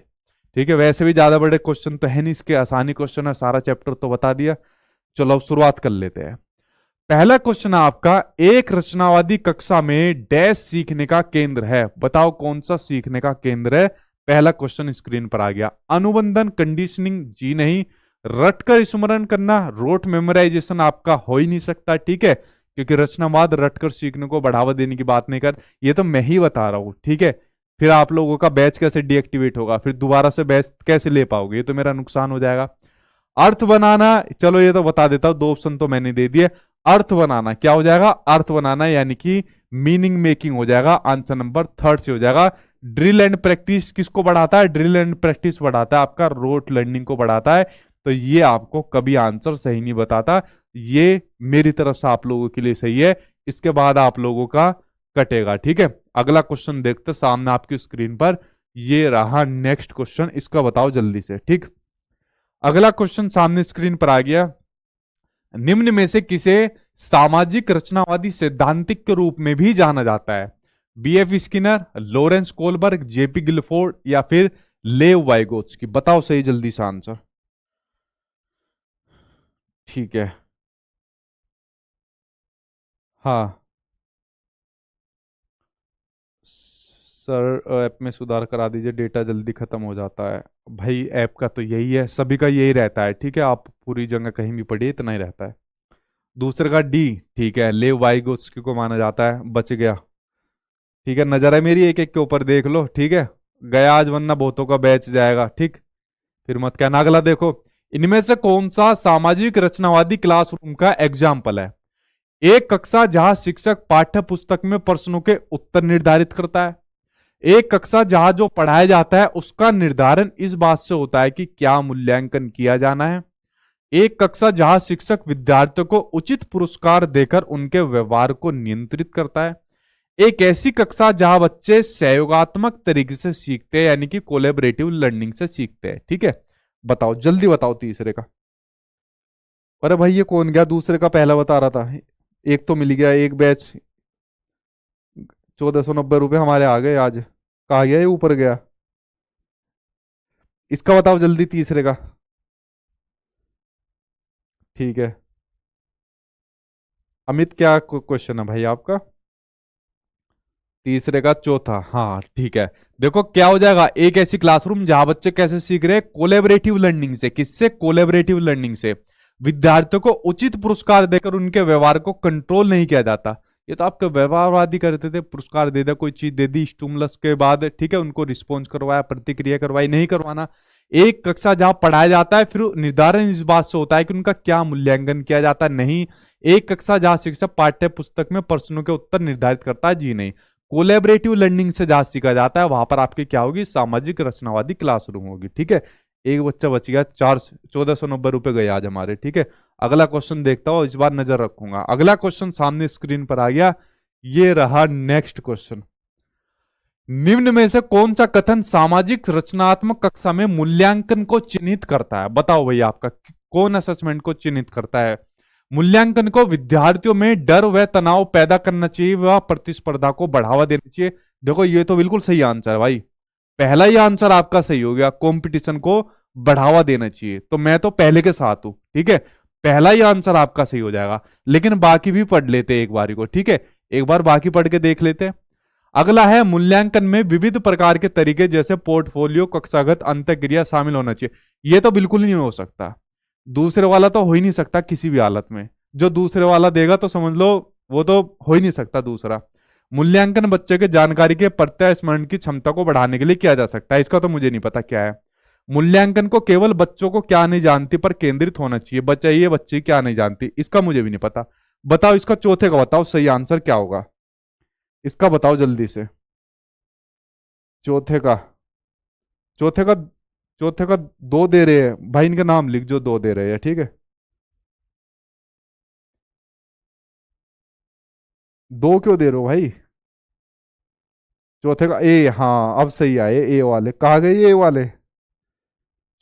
ठीक है, वैसे भी ज्यादा बड़े क्वेश्चन तो है नहीं, इसके आसानी क्वेश्चन है, सारा चैप्टर तो बता दिया। चलो अब शुरुआत कर लेते हैं। पहला क्वेश्चन है आपका, एक रचनावादी कक्षा में डैश सीखने का केंद्र है, बताओ कौन सा सीखने का केंद्र है। पहला क्वेश्चन स्क्रीन पर आ गया। अनुबंधन, कंडीशनिंग, जी नहीं। रटकर स्मरण करना, रोट मेमोराइजेशन आपका हो ही नहीं सकता। ठीक है, क्योंकि रचनावाद रटकर सीखने को बढ़ावा देने की बात नहीं कर, ये तो मैं ही बता रहा हूं। ठीक है, फिर आप लोगों का बैच कैसे डीएक्टिवेट होगा, फिर दोबारा से बैच कैसे ले पाओगे, ये तो मेरा नुकसान हो जाएगा। अर्थ बनाना, चलो ये तो बता देता हूं, 2 ऑप्शन तो मैंने दे दिए। अर्थ बनाना क्या हो जाएगा, अर्थ बनाना यानी कि मीनिंग मेकिंग हो जाएगा, आंसर नंबर 3 से हो जाएगा। ड्रिल एंड प्रैक्टिस किसको बढ़ाता है, ड्रिल एंड प्रैक्टिस बढ़ाता है आपका रोट लर्निंग को बढ़ाता है। तो ये आपको कभी आंसर सही नहीं बताता, ये मेरी तरफ से आप लोगों के लिए सही है। इसके बाद आप लोगों का कटेगा। ठीक है, अगला क्वेश्चन देखते सामने आपकी स्क्रीन पर, ये रहा नेक्स्ट क्वेश्चन, इसका बताओ जल्दी से। ठीक, अगला क्वेश्चन सामने स्क्रीन पर आ गया। निम्न में से किसे सामाजिक रचनावादी सैद्धांतिक के रूप में भी जाना जाता है? BF Skinner, Lawrence Kohlberg, JP Guilford, या फिर लेव वाइगोत्स्की? बताओ सही जल्दी से आंसर। ठीक है, हाँ सर, ऐप में सुधार करा दीजिए, डेटा जल्दी खत्म हो जाता है। भाई ऐप का तो यही है, सभी का यही रहता है। ठीक है, आप पूरी जगह कहीं भी पढ़िए, इतना ही रहता है। दूसरे का डी, ठीक है, लेव वाइगोत्स्की को माना जाता है, बच गया। ठीक है, नजर है मेरी एक एक के ऊपर, देख लो। ठीक है, गया आज, वरना बहुतों का बैच जाएगा। ठीक, फिर मत कहना। अगला देखो, इनमें से कौन सा सामाजिक रचनावादी क्लासरूम का एग्जाम्पल है? एक कक्षा जहां शिक्षक पाठ्य पुस्तक में प्रश्नों के उत्तर निर्धारित करता है, एक कक्षा जहां जो पढ़ाया जाता है उसका निर्धारण इस बात से होता है कि क्या मूल्यांकन किया जाना है। एक कक्षा जहां शिक्षक विद्यार्थियों को उचित पुरस्कार देकर उनके व्यवहार को नियंत्रित करता है। एक ऐसी कक्षा जहां बच्चे सहयोगात्मक तरीके से सीखते हैं, यानी कि कोलेबरेटिव लर्निंग से सीखते हैं। ठीक है, बताओ जल्दी बताओ तीसरे का। अरे भाई ये कौन गया, दूसरे का पहला बता रहा था। एक तो मिल गया, एक बैच 1490 रुपये हमारे आ गए आज। कहा गया, ये ऊपर गया। इसका बताओ जल्दी तीसरे का। ठीक है, अमित क्या क्वेश्चन है भाई आपका? तीसरे का चौथा, हाँ ठीक है। देखो क्या हो जाएगा, एक ऐसी क्लासरूम जहां बच्चे कैसे सीख रहे हैं, कोलेबरेटिव लर्निंग से। किससे? कोलेबरेटिव लर्निंग से। विद्यार्थियों को उचित पुरस्कार देकर उनके व्यवहार को कंट्रोल नहीं किया जाता। ये तो आपके व्यवहारवादी करते थे, पुरस्कार दे दिया, कोई चीज दे दी स्टिमुलस के बाद, ठीक है, उनको रिस्पॉन्स करवाया, प्रतिक्रिया करवाई, नहीं करवाना। एक कक्षा जहां पढ़ाया जाता है, फिर निर्धारण इस बात से होता है कि उनका क्या मूल्यांकन किया जाता है, नहीं। एक कक्षा जहां शिक्षक पाठ्य पुस्तक में प्रश्नों के उत्तर निर्धारित करता है, जी नहीं। कोलेबरेटिव लर्निंग से जहां सीखा जाता है, वहां पर आपकी क्या होगी, सामाजिक रचनावादी क्लासरूम होगी। ठीक है, एक बच्चा बच गया, 1490 रुपए गए आज हमारे। ठीक है, अगला क्वेश्चन देखता हूं, इस बार नजर रखूंगा। अगला क्वेश्चन सामने स्क्रीन पर आ गया, ये रहा नेक्स्ट क्वेश्चन। निम्न में से कौन सा कथन सामाजिक रचनात्मक कक्षा में मूल्यांकन को चिन्हित करता है? बताओ भैया, आपका कौन असेसमेंट को चिन्हित करता है? मूल्यांकन को विद्यार्थियों में डर व तनाव पैदा करना चाहिए व प्रतिस्पर्धा को बढ़ावा देना चाहिए। देखो ये तो बिल्कुल सही आंसर है भाई। पहला ही आंसर आपका सही हो गया, कंपटीशन को बढ़ावा देना चाहिए। तो मैं तो पहले के साथ हूं। ठीक है, पहला ही आंसर आपका सही हो जाएगा। लेकिन बाकी भी पढ़ लेते एक बारी को। ठीक है, एक बार बाकी पढ़ के देख लेते हैं। अगला है, मूल्यांकन में विविध प्रकार के तरीके जैसे पोर्टफोलियो, कक्षागत, अंतःक्रिया शामिल होना चाहिए। ये तो बिल्कुल नहीं हो सकता। दूसरे वाला तो हो ही नहीं सकता किसी भी हालत में। जो दूसरे वाला देगा तो समझ लो वो तो हो ही नहीं सकता दूसरा। मूल्यांकन बच्चे के जानकारी के प्रत्यय स्मरण की क्षमता को बढ़ाने के लिए किया जा सकता है। इसका तो मुझे नहीं पता क्या है। मूल्यांकन को केवल बच्चों को क्या नहीं जानती पर केंद्रित होना चाहिए। बच्चा ये बच्चे क्या नहीं जानती, इसका मुझे भी नहीं पता। बताओ इसका चौथे का बताओ सही आंसर क्या होगा, इसका बताओ जल्दी से। चौथे का, चौथे का, चौथे का दो दे रहे हैं भाई, इनका नाम लिख जो दो दे रहे हैं। ठीक है, दो क्यों दे रहे हो भाई? चौथे का ए, हाँ अब सही आए ए वाले। कहा गए ए वाले?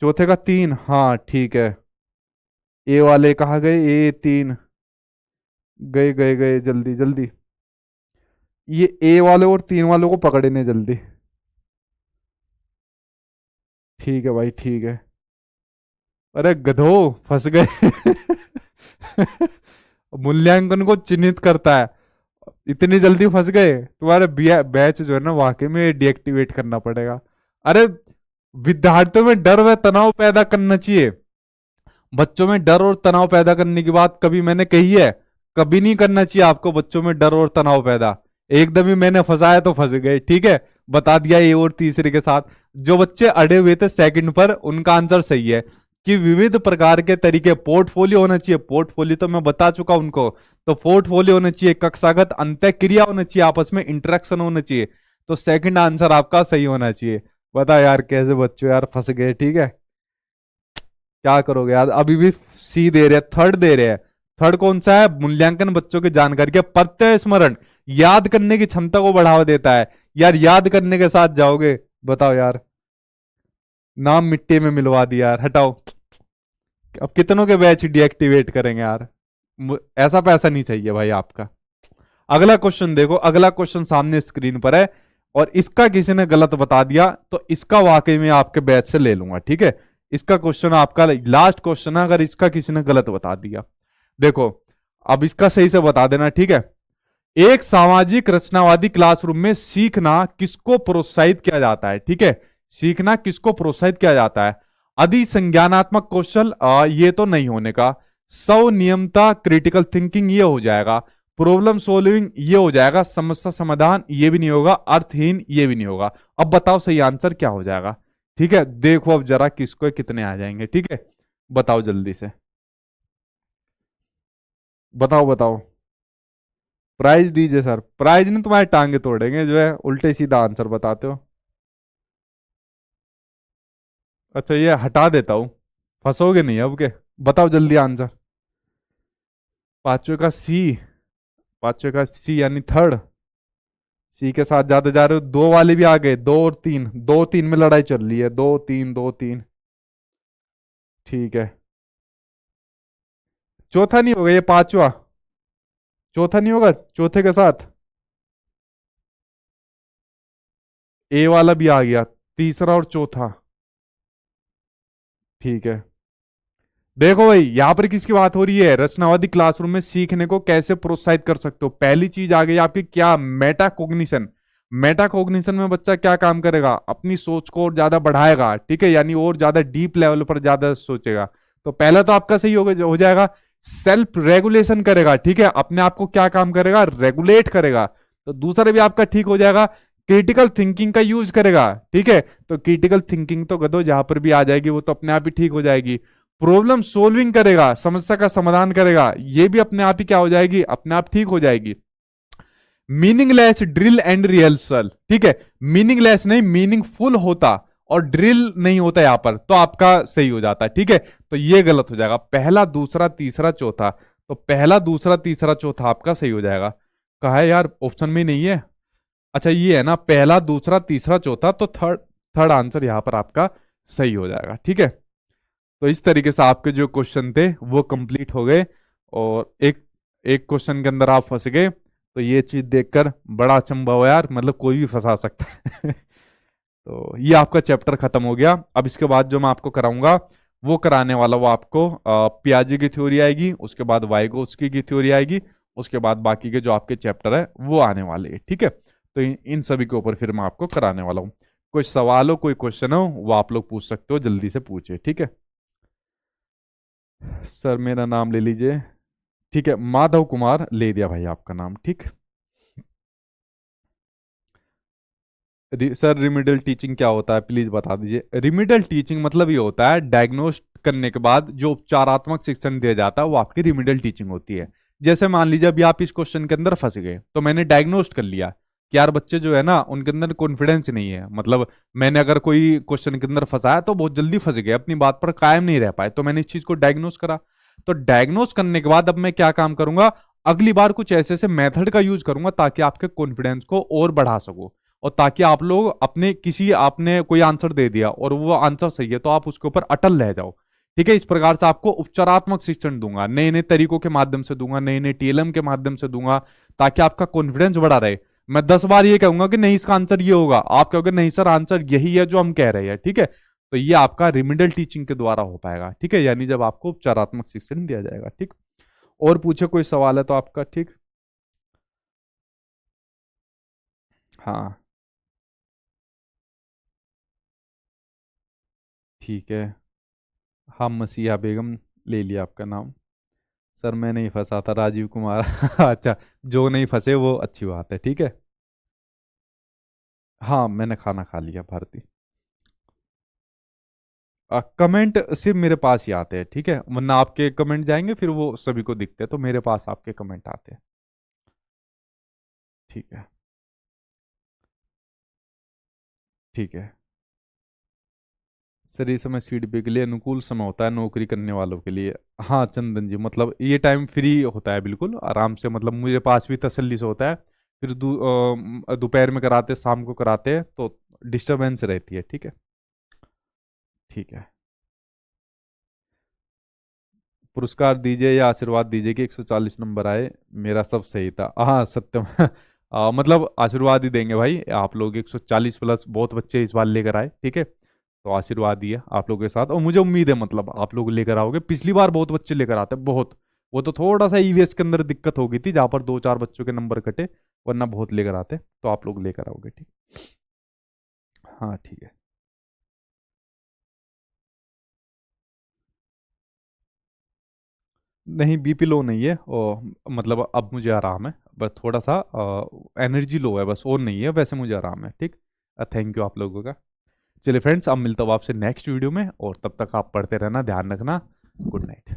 चौथे का तीन, हाँ ठीक है। ए वाले कहा गए, ए तीन। गए गए गए, जल्दी जल्दी। ये ए वाले और तीन वालों को पकड़ने जल्दी। ठीक है भाई, ठीक है। अरे गधो, फंस गए। मूल्यांकन को चिन्हित करता है, इतनी जल्दी फंस गए। तुम्हारे बैच जो है ना वाकई में डीएक्टिवेट करना पड़ेगा। अरे विद्यार्थियों में डर व तनाव पैदा करना चाहिए। बच्चों में डर और तनाव पैदा करने की बात कभी मैंने कही है? कभी नहीं करना चाहिए आपको बच्चों में डर और तनाव पैदा। एकदम ही मैंने फंसाया तो फंस गए। ठीक है, बता दिया ए और तीसरे के साथ। जो बच्चे अड़े हुए थे सेकंड पर, उनका आंसर सही है कि विविध प्रकार के तरीके, पोर्टफोलियो होना चाहिए। पोर्टफोलियो तो मैं बता चुका उनको। तो पोर्टफोलियो होना चाहिए, कक्षागत अंतःक्रिया होना चाहिए, आपस में इंटरेक्शन होना चाहिए। तो सेकंड आंसर आपका सही होना चाहिए। बता यार कैसे बच्चों यार फंस गए। ठीक है, क्या करोगे यार, अभी भी सी दे रहे हैं, थर्ड दे रहे हैं। थर्ड कौन सा है? मूल्यांकन बच्चों की जानकारी के प्रत्यय स्मरण, याद करने की क्षमता को बढ़ावा देता है। यार याद करने के साथ जाओगे? बताओ यार, नाम मिट्टी में मिलवा दिया यार, हटाओ। अब कितनों के बैच डीएक्टिवेट करेंगे यार? ऐसा पैसा नहीं चाहिए भाई आपका। अगला क्वेश्चन देखो, अगला क्वेश्चन सामने स्क्रीन पर है, और इसका किसी ने गलत बता दिया तो इसका वाकई में आपके बैच से ले लूंगा। ठीक है, इसका क्वेश्चन आपका लास्ट क्वेश्चन है, अगर इसका किसी ने गलत बता दिया। देखो, अब इसका सही से बता देना। ठीक है, एक सामाजिक रचनावादी क्लासरूम में सीखना किसको प्रोत्साहित किया जाता है? ठीक है, सीखना किसको प्रोत्साहित किया जाता है? अधिसंज्ञानात्मक कौशल, ये तो नहीं होने का। स्वनियमता, क्रिटिकल थिंकिंग, ये हो जाएगा। प्रॉब्लम सॉल्विंग, ये हो जाएगा। समस्या समाधान, ये भी नहीं होगा। अर्थहीन, ये भी नहीं होगा। अब बताओ सही आंसर क्या हो जाएगा? ठीक है, देखो अब जरा किसको कितने आ जाएंगे। ठीक है, बताओ जल्दी से, बताओ बताओ। प्राइज दीजिए सर, प्राइज नहीं तुम्हारे टांगे तोड़ेंगे जो है उल्टे सीधा आंसर बताते हो। अच्छा ये हटा देता हूँ, फंसोगे नहीं अब के। बताओ जल्दी आंसर। पांचवे का सी, पांचवे का सी यानी थर्ड। सी के साथ जाते जा रहे हो, दो वाले भी आ गए, दो और तीन, दो तीन में लड़ाई चल रही है, दो तीन दो तीन। ठीक है, चौथा नहीं होगा ये, पांचवा। चौथा नहीं होगा, चौथे के साथ ए वाला भी आ गया, तीसरा और चौथा। ठीक है, देखो भाई यहाँ पर किसकी बात हो रही है, रचनावादी क्लासरूम में सीखने को कैसे प्रोत्साहित कर सकते हो। पहली चीज आ गई आपकी क्या, मेटा कोग्निशन। मेटा कोग्निशन में बच्चा क्या काम करेगा, अपनी सोच को और ज्यादा बढ़ाएगा, ठीक है, यानी और ज्यादा डीप लेवल पर ज्यादा सोचेगा। तो पहला तो आपका सही हो जाएगा। सेल्फ रेगुलेशन करेगा, ठीक है, अपने आप को क्या काम करेगा, रेगुलेट करेगा। तो दूसरा भी आपका ठीक हो जाएगा। क्रिटिकल थिंकिंग का यूज करेगा, ठीक है, तो क्रिटिकल थिंकिंग तो गदो जहां पर भी आ जाएगी वो तो अपने आप ही ठीक हो जाएगी। प्रॉब्लम सोल्विंग करेगा, समस्या का समाधान करेगा, ये भी अपने आप ही क्या हो जाएगी, अपने आप ठीक हो जाएगी। मीनिंगलेस ड्रिल एंड रिहर्सल, ठीक है, मीनिंगलेस नहीं मीनिंगफुल होता, और ड्रिल नहीं होता यहां पर, तो आपका सही हो जाता है, ठीक है। तो ये गलत हो जाएगा, पहला दूसरा तीसरा चौथा। तो पहला दूसरा तीसरा चौथा आपका सही हो जाएगा। कहा है यार, ऑप्शन में नहीं है। अच्छा ये है ना, पहला दूसरा तीसरा चौथा, तो थर्ड, थर्ड आंसर यहां पर आपका सही हो जाएगा, ठीक है। तो इस तरीके से आपके जो क्वेश्चन थे वो कंप्लीट हो गए, और एक एक क्वेश्चन के अंदर आप फंस गए। तो ये चीज देखकर बड़ा अचंभा हुआ यार, मतलब कोई भी फंसा सकता है। तो ये आपका चैप्टर खत्म हो गया। अब इसके बाद जो मैं आपको कराऊंगा वो कराने वाला, वो आपको पियाजे की थ्योरी आएगी, उसके बाद वाइगोत्स्की की थ्योरी आएगी, उसके बाद बाकी के जो आपके चैप्टर है वो आने वाले हैं, ठीक है। तो इन सभी के ऊपर फिर मैं आपको कराने वाला हूँ। कोई सवाल हो, कोई क्वेश्चन हो, वो आप लोग पूछ सकते हो, जल्दी से पूछे, ठीक है। सर मेरा नाम ले लीजिए। ठीक है, माधव कुमार ले दिया भाई आपका नाम, ठीक। सर रिमीडियल टीचिंग क्या होता है, प्लीज बता दीजिए। रिमीडियल टीचिंग मतलब ये होता है, डायग्नोस्ट करने के बाद जो उपचारात्मक शिक्षण दिया जाता है वो आपकी रिमीडियल टीचिंग होती है। जैसे मान लीजिए अभी आप इस क्वेश्चन के अंदर फंस गए, तो मैंने डायग्नोस्ट कर लिया कि यार बच्चे जो है ना उनके अंदर कॉन्फिडेंस नहीं है, मतलब मैंने अगर कोई क्वेश्चन के अंदर फंसाया तो बहुत जल्दी फंस गए, अपनी बात पर कायम नहीं रह पाए, तो मैंने इस चीज को डायग्नोस करा। तो डायग्नोस करने के बाद अब मैं क्या काम करूंगा, अगली बार कुछ ऐसे ऐसे मेथड का यूज करूंगा ताकि आपके कॉन्फिडेंस को और बढ़ा सकूं, और ताकि आप लोग अपने किसी, आपने कोई आंसर दे दिया और वो आंसर सही है तो आप उसके ऊपर अटल रह जाओ, ठीक है। इस प्रकार से आपको उपचारात्मक शिक्षण दूंगा, नए नए तरीकों के माध्यम से दूंगा, नए नए टीएलएम के माध्यम से दूंगा, ताकि आपका कॉन्फिडेंस बढ़ा रहे। मैं 10 बार ये कहूंगा कि नहीं इसका आंसर ये होगा, आप कहोगे नहीं सर आंसर यही है जो हम कह रहे हैं, ठीक है। तो ये आपका रिमिडल टीचिंग के द्वारा हो पाएगा, ठीक है, यानी जब आपको उपचारात्मक शिक्षण दिया जाएगा, ठीक। और पूछे कोई सवाल है तो आपका, ठीक। हाँ ठीक है। हाँ मसीहा बेगम ले लिया आपका नाम। सर मैं नहीं फंसा था, राजीव कुमार। अच्छा, जो नहीं फंसे वो अच्छी बात है, ठीक है। हाँ मैंने खाना खा लिया भारती। कमेंट सिर्फ मेरे पास ही आते हैं, ठीक है, वरना आपके कमेंट जाएंगे फिर वो सभी को दिखते हैं, तो मेरे पास आपके कमेंट आते हैं, ठीक है। ठीक है सर, ये समय सीडीपी के लिए अनुकूल समय होता है नौकरी करने वालों के लिए। हाँ चंदन जी, मतलब ये टाइम फ्री होता है बिल्कुल आराम से, मतलब मुझे पास भी तसल्ली से होता है। फिर दोपहर में कराते, शाम को कराते हैं तो डिस्टरबेंस रहती है, ठीक है। ठीक है, पुरस्कार दीजिए या आशीर्वाद दीजिए कि 140 नंबर आए। मेरा सब सही था, हाँ सत्यम। मतलब आशीर्वाद ही देंगे भाई, आप लोग 140 प्लस बहुत बच्चे इस बार लेकर आए, ठीक है, तो आशीर्वाद दिया आप लोगों के साथ, और मुझे उम्मीद है मतलब आप लोग लेकर आओगे। पिछली बार बहुत बच्चे लेकर आते बहुत, वो तो थोड़ा सा ईवीएस के अंदर दिक्कत हो गई थी जहां पर दो चार बच्चों के नंबर कटे, वरना बहुत लेकर आते, तो आप लोग लेकर आओगे, ठीक। हाँ ठीक है। नहीं बीपी लो नहीं है, और मतलब अब मुझे आराम है, बस थोड़ा सा एनर्जी लो है बस, और नहीं है, वैसे मुझे आराम है, ठीक। थैंक यू आप लोगों का। चलिए फ्रेंड्स, अब मिलता हूँ आपसे नेक्स्ट वीडियो में, और तब तक आप पढ़ते रहना, ध्यान रखना। Good night.